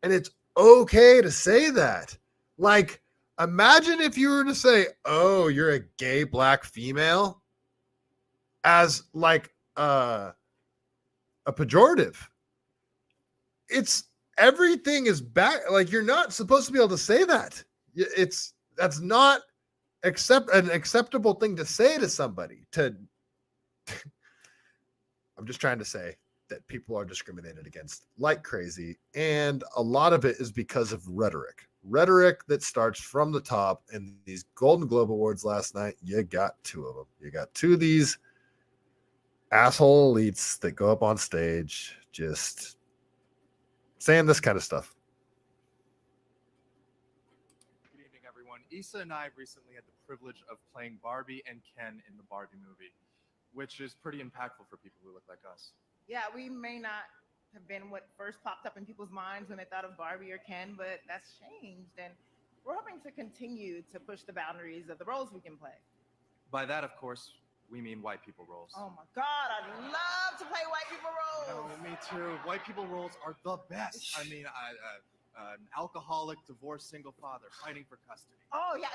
And it's okay to say that. Like, imagine if you were to say, oh, you're a gay black female, as like a pejorative. It's everything is back. Like, you're not supposed to be able to say that. That's not an acceptable thing to say to somebody. I'm just trying to say that people are discriminated against like crazy, and a lot of it is because of rhetoric that starts from the top. And these Golden Globe Awards last night, you got two of them. You got two of these asshole elites that go up on stage just saying this kind of stuff. Good evening, everyone. Issa and I recently had the privilege of playing Barbie and Ken in the Barbie movie, which is pretty impactful for people who look like us. Yeah, we may not have been what first popped up in people's minds when they thought of Barbie or Ken, but that's changed. And we're hoping to continue to push the boundaries of the roles we can play. By that, of course, we mean white people roles. Oh my God, I'd love to play white people roles. Oh, me too. White people roles are the best. I mean, an alcoholic, divorced, single father fighting for custody. Oh yeah,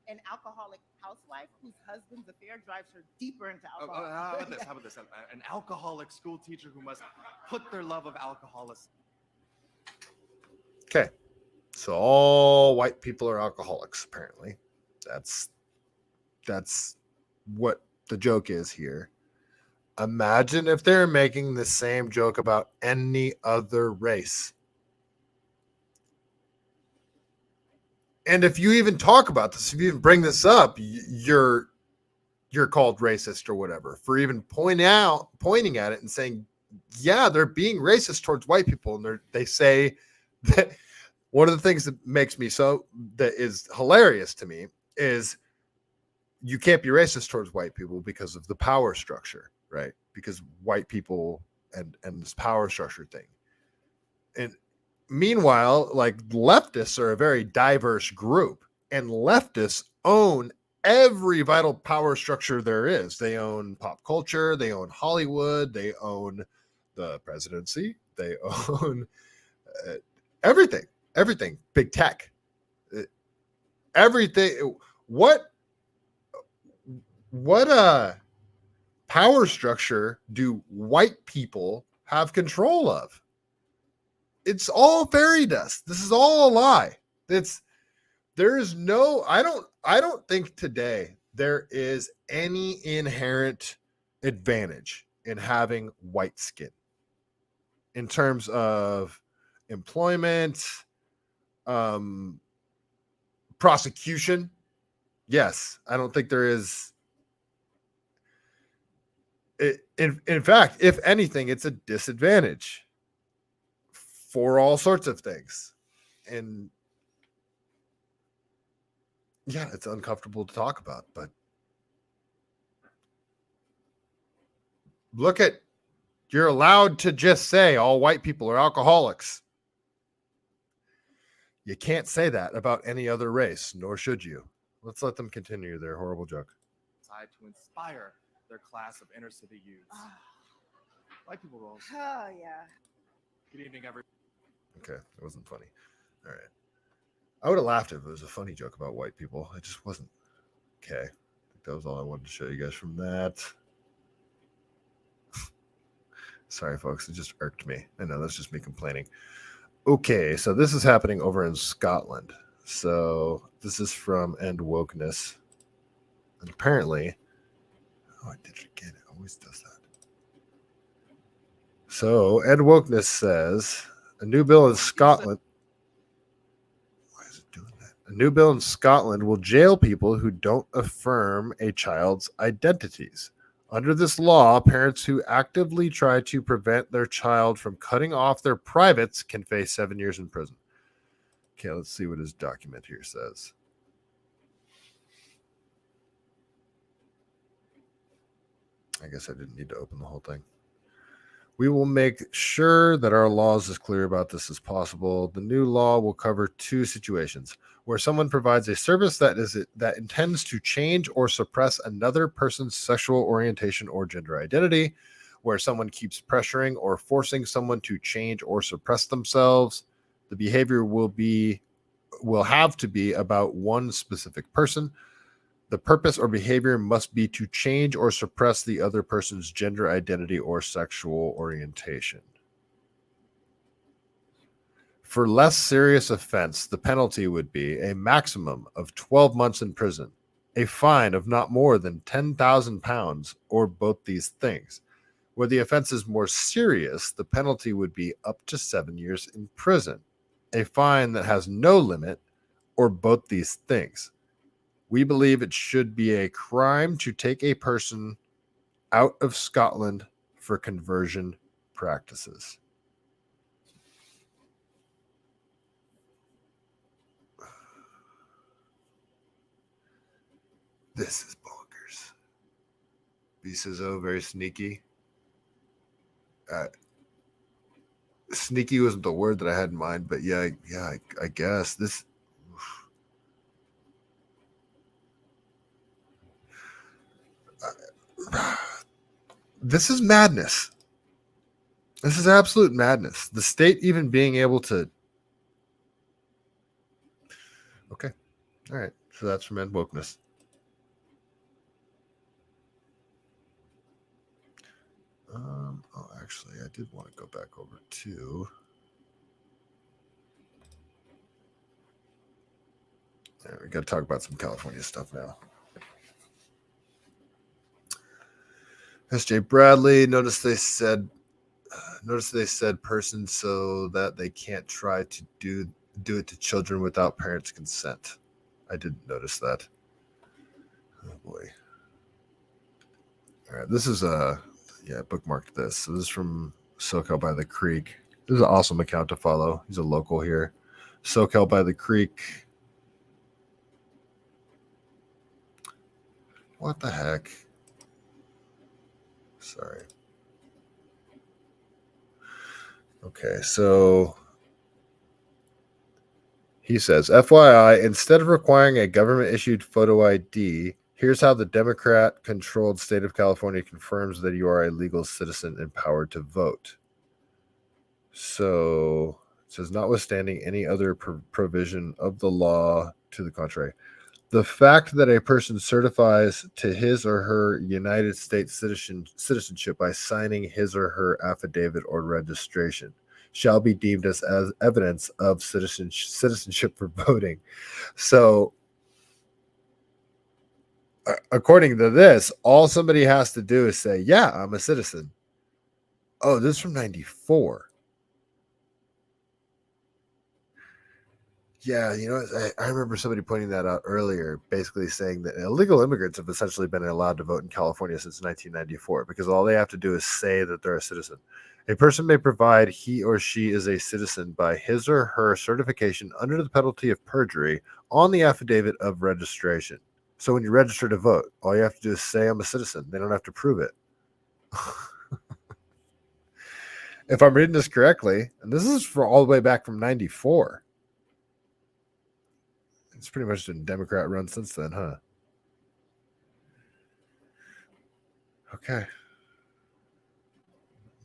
an alcoholic housewife whose husband's affair drives her deeper into alcohol. How about this? An alcoholic school teacher who must put their love of alcoholism. Okay. So all white people are alcoholics, apparently. That's what the joke is here. Imagine if they're making the same joke about any other race. And if you even talk about this, if you even bring this up, you're called racist or whatever for even pointing at it and saying, yeah, they're being racist towards white people. And they say that one of the things that makes me that is hilarious to me is you can't be racist towards white people because of the power structure, right? Because white people and this power structure thing. And meanwhile, like, leftists are a very diverse group, and leftists own every vital power structure there is. They own pop culture, they own Hollywood, they own the presidency, they own everything, big tech, everything. What power structure do white people have control of? It's all fairy dust. This is all a lie. There is no, I don't think today there is any inherent advantage in having white skin in terms of employment, prosecution. Yes, I don't think there is. In fact, if anything, it's a disadvantage for all sorts of things. And yeah, it's uncomfortable to talk about, but you're allowed to just say all white people are alcoholics. You can't say that about any other race, nor should you. Let's let them continue their horrible joke. To inspire their class of inner city youths. White people roles. Oh yeah. Good evening, everyone. Okay, that wasn't funny. All right. I would have laughed if it was a funny joke about white people. It just wasn't. Okay. I think that was all I wanted to show you guys from that. Sorry, folks. It just irked me. I know that's just me complaining. Okay, so this is happening over in Scotland. So this is from End Wokeness. And apparently, I did it again. It always does that. So End Wokeness says a new bill in Scotland. Why is it doing that? A new bill in Scotland will jail people who don't affirm a child's identities. Under this law, parents who actively try to prevent their child from cutting off their privates can face 7 years in prison. Okay, let's see what his document here says. I guess I didn't need to open the whole thing. We will make sure that our law is as clear about this as possible. The new law will cover 2 situations where someone provides a service that intends to change or suppress another person's sexual orientation or gender identity, where someone keeps pressuring or forcing someone to change or suppress themselves. The behavior will have to be about one specific person. The purpose or behavior must be to change or suppress the other person's gender identity or sexual orientation. For less serious offense, the penalty would be a maximum of 12 months in prison, a fine of not more than £10,000, or both these things. Where the offense is more serious, the penalty would be up to 7 years in prison, a fine that has no limit, or both these things. We believe it should be a crime to take a person out of Scotland for conversion practices. This is bonkers. B says, oh, very sneaky. Sneaky wasn't the word that I had in mind, but yeah, I guess this. This is madness. This is absolute madness. The state even being able to. Okay. All right. So that's from End Wokeness. Actually, I did want to go back over to. We got to talk about some California stuff now. S.J. Bradley, notice they said person so that they can't try to do it to children without parents' consent. I didn't notice that. Oh boy. All right, this is bookmarked this. So this is from SoCal by the Creek. This is an awesome account to follow. He's a local here. SoCal by the Creek. What the heck? Sorry. Okay, so he says, FYI, instead of requiring a government-issued photo ID, here's how the Democrat-controlled state of California confirms that you are a legal citizen empowered to vote. So it says, notwithstanding any other provision of the law to the contrary, the fact that a person certifies to his or her United States citizenship by signing his or her affidavit or registration shall be deemed as evidence of citizenship for voting. So, according to this, all somebody has to do is say, yeah, I'm a citizen. Oh, this is from 94. Yeah, you know, I remember somebody pointing that out earlier, basically saying that illegal immigrants have essentially been allowed to vote in California since 1994 because all they have to do is say that they're a citizen. A person may provide he or she is a citizen by his or her certification under the penalty of perjury on the affidavit of registration. So when you register to vote, all you have to do is say I'm a citizen. They don't have to prove it. If I'm reading this correctly, and this is for all the way back from 94. It's pretty much been Democrat run since then, huh? Okay.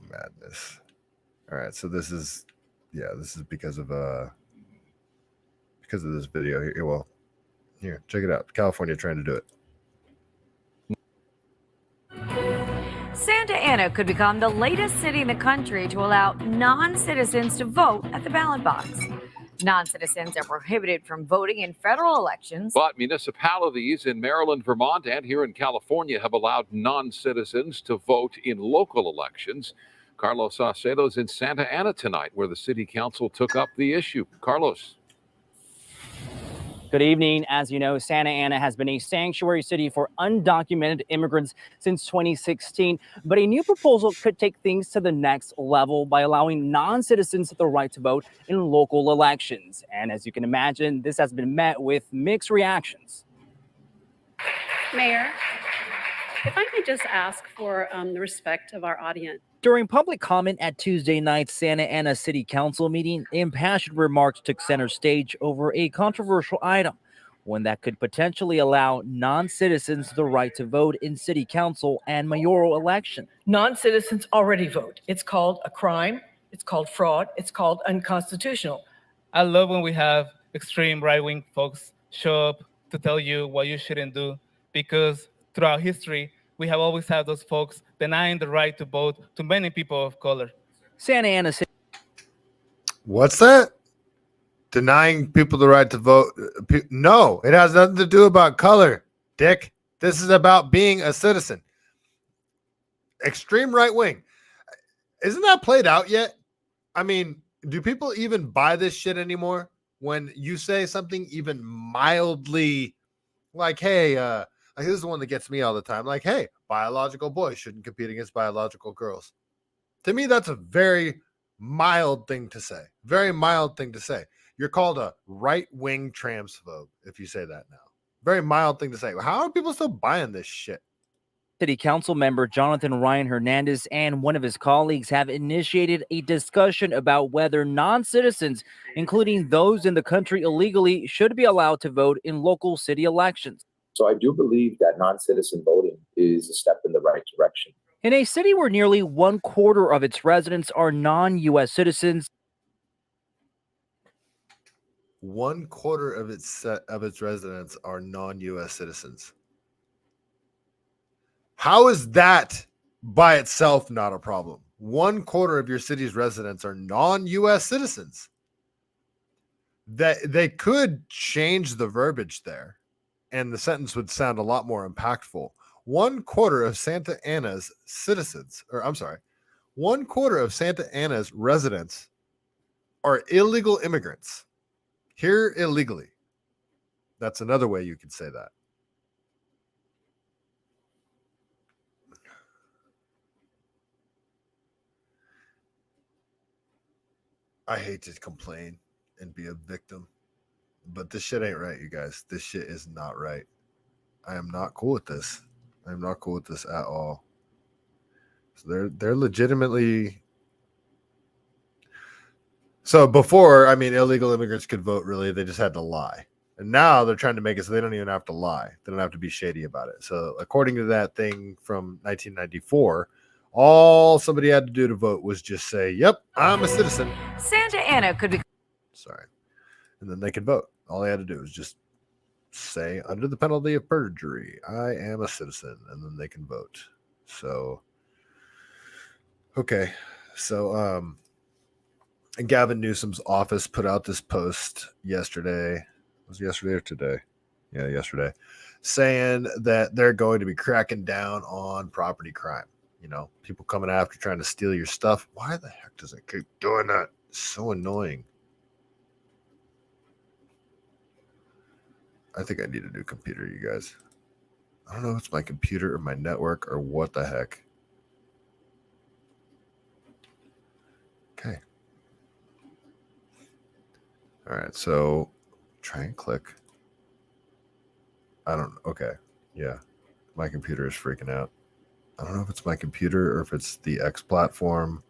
Madness. All right, so this is because of this video here. Well, here, check it out. California trying to do it. Santa Ana could become the latest city in the country to allow non-citizens to vote at the ballot box. Non-citizens are prohibited from voting in federal elections. But municipalities in Maryland, Vermont, and here in California have allowed non-citizens to vote in local elections. Carlos Saucedo's in Santa Ana tonight, where the city council took up the issue. Carlos. Good evening. As you know, Santa Ana has been a sanctuary city for undocumented immigrants since 2016, but a new proposal could take things to the next level by allowing non-citizens the right to vote in local elections. And as you can imagine, this has been met with mixed reactions. Mayor, if I could just ask for the respect of our audience. During public comment at Tuesday night's Santa Ana City Council meeting, impassioned remarks took center stage over a controversial item, one that could potentially allow non-citizens the right to vote in city council and mayoral elections. Non-citizens already vote. It's called a crime. It's called fraud. It's called unconstitutional. I love when we have extreme right-wing folks show up to tell you what you shouldn't do, because throughout history, we have always had those folks denying the right to vote to many people of color. Santa Ana City. What's that? Denying people the right to vote? No, it has nothing to do about color, Dick. This is about being a citizen. Extreme right wing. Isn't that played out yet? I mean, do people even buy this shit anymore? When you say something even mildly like, hey, like this is the one that gets me all the time. Like, hey, biological boys shouldn't compete against biological girls. To me, that's a very mild thing to say. Very mild thing to say. You're called a right-wing transphobe if you say that now. Very mild thing to say. How are people still buying this shit? City Council member Jonathan Ryan Hernandez and one of his colleagues have initiated a discussion about whether non-citizens, including those in the country illegally, should be allowed to vote in local city elections. So I do believe that non-citizen voting is a step in the right direction. In a city where nearly 1/4 of its residents are non-U.S. citizens, 1/4 of its residents are non-U.S. citizens. How is that by itself not a problem? 1/4 of your city's residents are non-U.S. citizens. That they could change the verbiage there, and the sentence would sound a lot more impactful. 1/4 of Santa Ana's citizens, or I'm sorry, 1/4 of Santa Ana's residents are illegal immigrants here illegally. That's another way you could say that. I hate to complain and be a victim, but this shit ain't right, you guys. This shit is not right. I am not cool with this. I am not cool with this at all. So they're legitimately. So before, I mean, illegal immigrants could vote. Really, they just had to lie, and now they're trying to make it so they don't even have to lie. They don't have to be shady about it. So according to that thing from 1994. All somebody had to do to vote was just say, yep, I'm a citizen. Santa Ana could be. Sorry. And then they could vote. All they had to do was just say, under the penalty of perjury, I am a citizen. And then they can vote. So, okay. So, Gavin Newsom's office put out this post yesterday. Was it yesterday or today? Yeah, yesterday. Saying that they're going to be cracking down on property crime. You know, people coming after trying to steal your stuff. Why the heck does it keep doing that? It's so annoying. I think I need a new computer, you guys. I don't know if it's my computer or my network or what the heck. Okay. All right, so try and click. Okay. Yeah. My computer is freaking out. I don't know if it's my computer or if it's the X platform.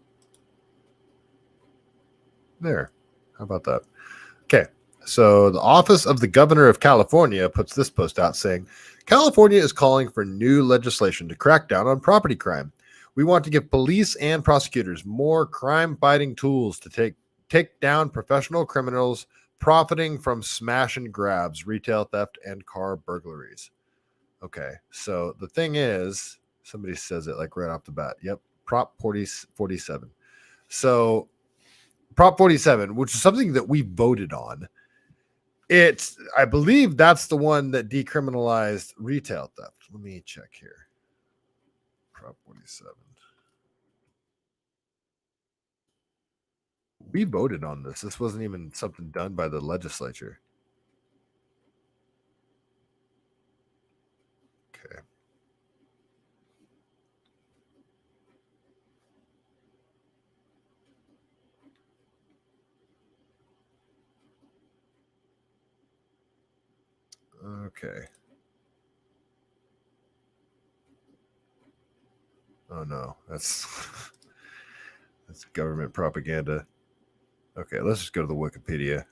There. How about that? Okay. So the Office of the Governor of California puts this post out saying, California is calling for new legislation to crack down on property crime. We want to give police and prosecutors more crime-fighting tools to take down professional criminals profiting from smash and grabs, retail theft, and car burglaries. Okay. So the thing is, somebody says it like right off the bat. Yep. Prop 47. So Prop 47, which is something that we voted on. I believe that's the one that decriminalized retail theft. Let me check here. Prop 47. We voted on this. This wasn't even something done by the legislature. Okay. Okay. Oh no, that's that's government propaganda. Okay, let's just go to the Wikipedia.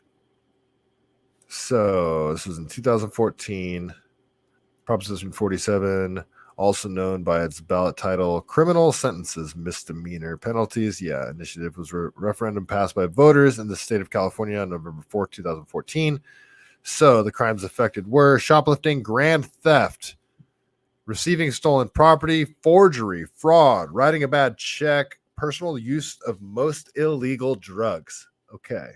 So this was in 2014. Proposition 47, also known by its ballot title, Criminal Sentences, Misdemeanor Penalties. Yeah, initiative was referendum passed by voters in the state of California on November 4th, 2014. So the crimes affected were shoplifting, grand theft, receiving stolen property, forgery, fraud, writing a bad check, personal use of most illegal drugs. Okay.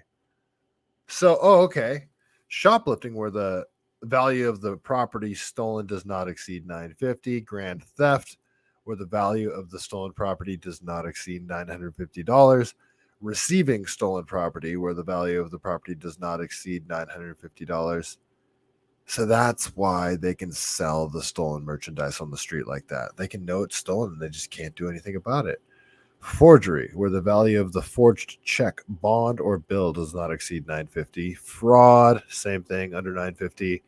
So, okay. Shoplifting, where the value of the property stolen does not exceed $950. Grand theft, where the value of the stolen property does not exceed $950. Receiving stolen property, where the value of the property does not exceed $950. So that's why they can sell the stolen merchandise on the street like that. They can know it's stolen and they just can't do anything about it. Forgery, where the value of the forged check, bond, or bill does not exceed $950. Fraud, same thing, under $950.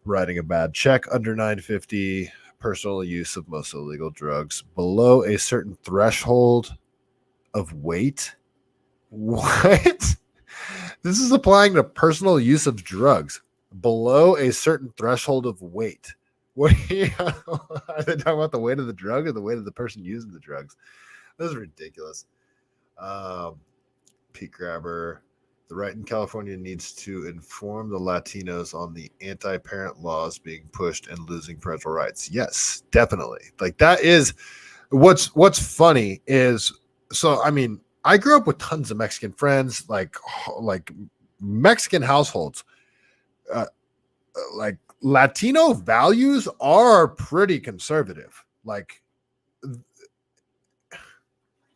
Writing a bad check, under $950. Personal use of most illegal drugs below a certain threshold of weight. What? This is applying to personal use of drugs below a certain threshold of weight. What are they talking about? The weight of the drug or the weight of the person using the drugs? This is ridiculous. Pete Grabber. The right in California needs to inform the Latinos on the anti-parent laws being pushed and losing parental rights. Yes, definitely. Like that is what's funny is, so I mean, I grew up with tons of Mexican friends, like Mexican households. Like Latino values are pretty conservative. Like,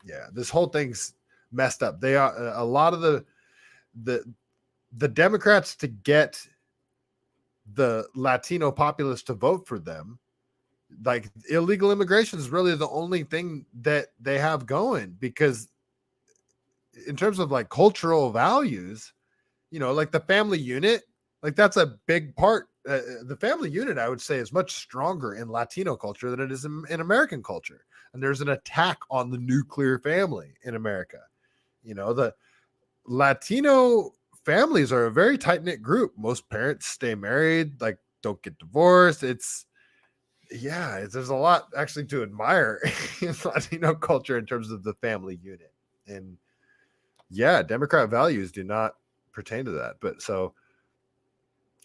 yeah, this whole thing's messed up. They are a lot of the Democrats, to get the Latino populace to vote for them. Like illegal immigration is really the only thing that they have going, because in terms of like cultural values, you know, like the family unit, like that's a big part. The family unit, I would say, is much stronger in Latino culture than it is in American culture. And there's an attack on the nuclear family in America. You know, the Latino families are a very tight-knit group. Most parents stay married, like don't get divorced. There's a lot actually to admire in Latino culture in terms of the family unit. And yeah, Democrat values do not pertain to that. But so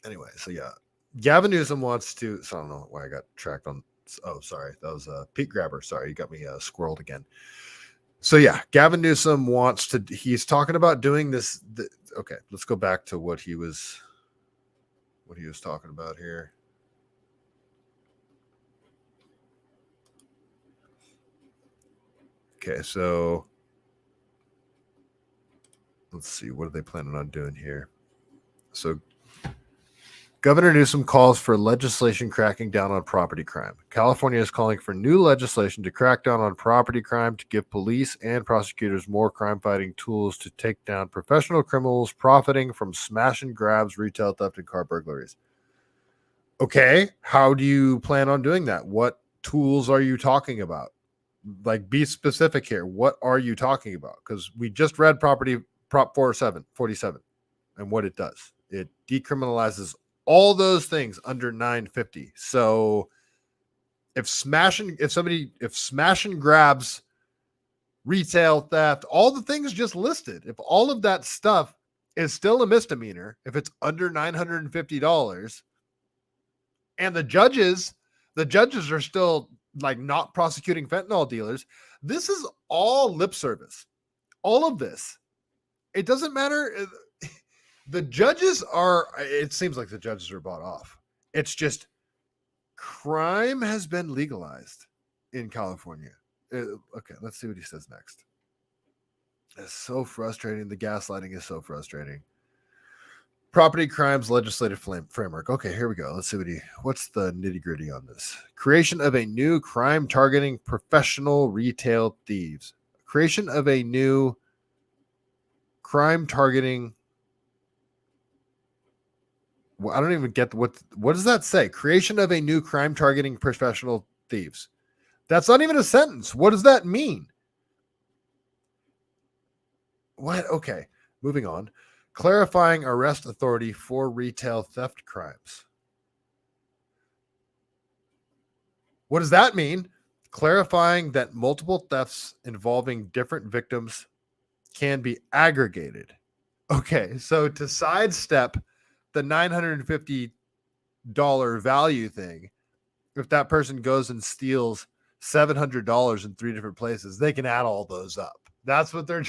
anyway, so yeah, Gavin Newsom wants to, so I don't know why I got tracked on. Oh, sorry. That was Pete Grabber. Sorry. You got me squirreled again. So yeah, Gavin Newsom wants to, he's talking about doing this. Okay. Let's go back to what he was talking about here. Okay. So let's see. What are they planning on doing here? So Governor Newsom calls for legislation cracking down on property crime. California is calling for new legislation to crack down on property crime to give police and prosecutors more crime-fighting tools to take down professional criminals profiting from smash and grabs, retail theft, and car burglaries. Okay, how do you plan on doing that? What tools are you talking about? Like, be specific here. What are you talking about? Because we just read Prop 47 and what it does. It decriminalizes all those things under 950. So if smash and grabs, retail theft, all the things just listed, if all of that stuff is still a misdemeanor, if it's under $950, and the judges are still like not prosecuting fentanyl dealers, this is all lip service. All of this. It doesn't matter. The judges are, it seems like the judges are bought off. It's just crime has been legalized in California. Okay, let's see what he says next. It's so frustrating. The gaslighting is so frustrating. Property crimes legislative framework. Okay, here we go. Let's see what's the nitty gritty on this. Creation of a new crime targeting professional retail thieves. Creation of a new crime targeting. Well, I don't even get what does that say? Creation of a new crime targeting professional thieves. That's not even a sentence. What does that mean? What? Okay, moving on. Clarifying arrest authority for retail theft crimes. What does that mean? Clarifying that multiple thefts involving different victims can be aggregated. Okay, so to sidestep the $950 value thing, if that person goes and steals $700 in 3 different places, they can add all those up. That's what they're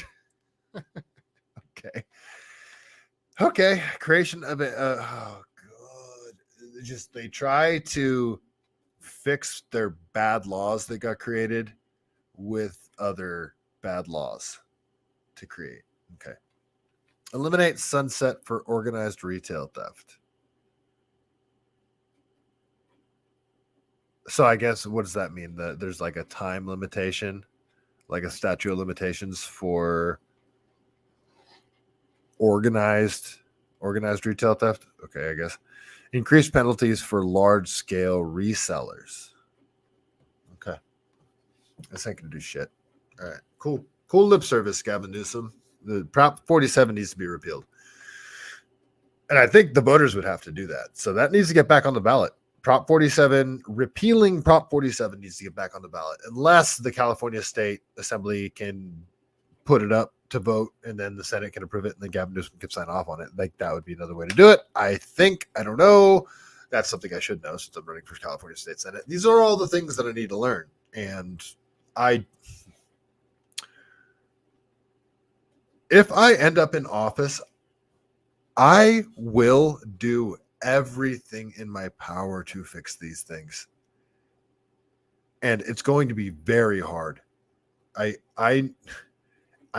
okay. Creation of it. Oh god, just they try to fix their bad laws that got created with other bad laws to create. Okay. Eliminate sunset for organized retail theft. So I guess, what does that mean? That there's like a time limitation, like a statute of limitations for organized retail theft? Okay, I guess. Increased penalties for large scale resellers. Okay. This ain't gonna do shit. All right, cool. Cool lip service, Gavin Newsom. The Prop 47 needs to be repealed. And I think the voters would have to do that. So that needs to get back on the ballot. Prop 47, repealing Prop 47 needs to get back on the ballot, unless the California State Assembly can put it up to vote and then the Senate can approve it and then Gavin Newsom can sign off on it. Like, that would be another way to do it. I don't know. That's something I should know since I'm running for California State Senate. These are all the things that I need to learn. And if I end up in office, I will do everything in my power to fix these things. And it's going to be very hard. I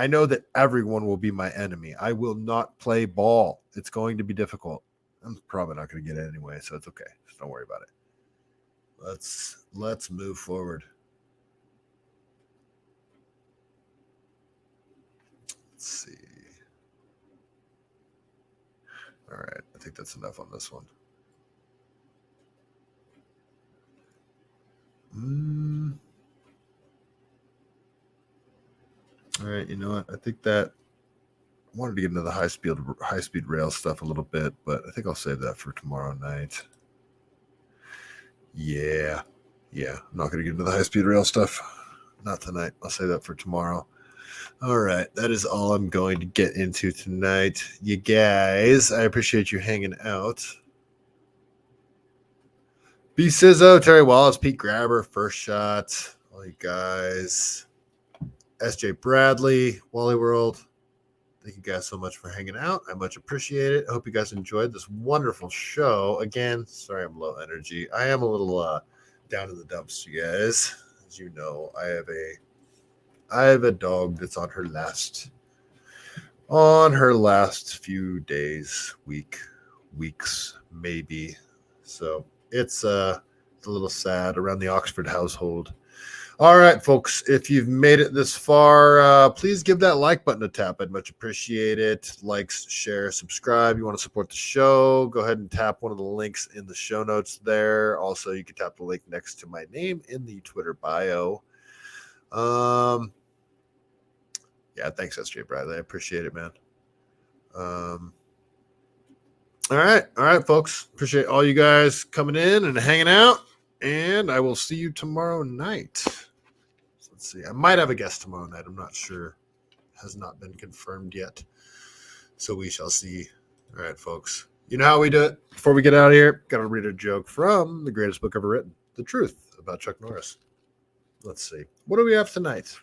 know that everyone will be my enemy. I will not play ball. It's going to be difficult. I'm probably not going to get it anyway, so it's okay. Just don't worry about it. Let's move forward. Let's see. All right, I think that's enough on this one. All right, you know what? I think that I wanted to get into the high speed rail stuff a little bit, but I think I'll save that for tomorrow night. Yeah. I'm not going to get into the high speed rail stuff. Not tonight. I'll save that for tomorrow. All right, that is all I'm going to get into tonight. You guys, I appreciate you hanging out. B. Sizzo, Terry Wallace, Pete Grabber, First Shot, all you guys. SJ Bradley, Wally World. Thank you guys so much for hanging out. I much appreciate it. I hope you guys enjoyed this wonderful show. Again, sorry I'm low energy. I am a little down in the dumps, you guys. As you know, I have a dog that's on her last few days, weeks, maybe. So it's a little sad around the Oxford household. All right, folks, if you've made it this far, please give that like button a tap. I'd much appreciate it. Likes, share, subscribe. You want to support the show, go ahead and tap one of the links in the show notes there. Also, you can tap the link next to my name in the Twitter bio. Yeah, thanks, SJ Bradley. I appreciate it, man. All right, folks. Appreciate all you guys coming in and hanging out, and I will see you tomorrow night. So let's see. I might have a guest tomorrow night. I'm not sure. Has not been confirmed yet. So we shall see. All right, folks. You know how we do it. Before we get out of here, got to read a joke from the greatest book ever written, The Truth About Chuck Norris. Let's see. What do we have tonight?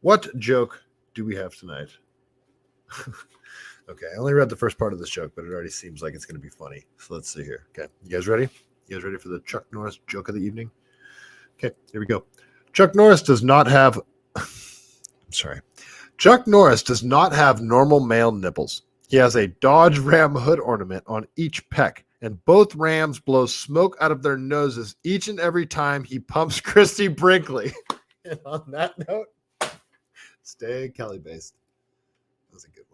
What joke do we have tonight? Okay, I only read the first part of this joke, but it already seems like it's going to be funny. So let's see here. Okay, you guys ready? You guys ready for the Chuck Norris joke of the evening? Okay, here we go. Chuck Norris does not have... I'm sorry. Chuck Norris does not have normal male nipples. He has a Dodge Ram hood ornament on each pec, and both Rams blow smoke out of their noses each and every time he pumps Christy Brinkley. And on that note, stay CaliBased. That was a good one.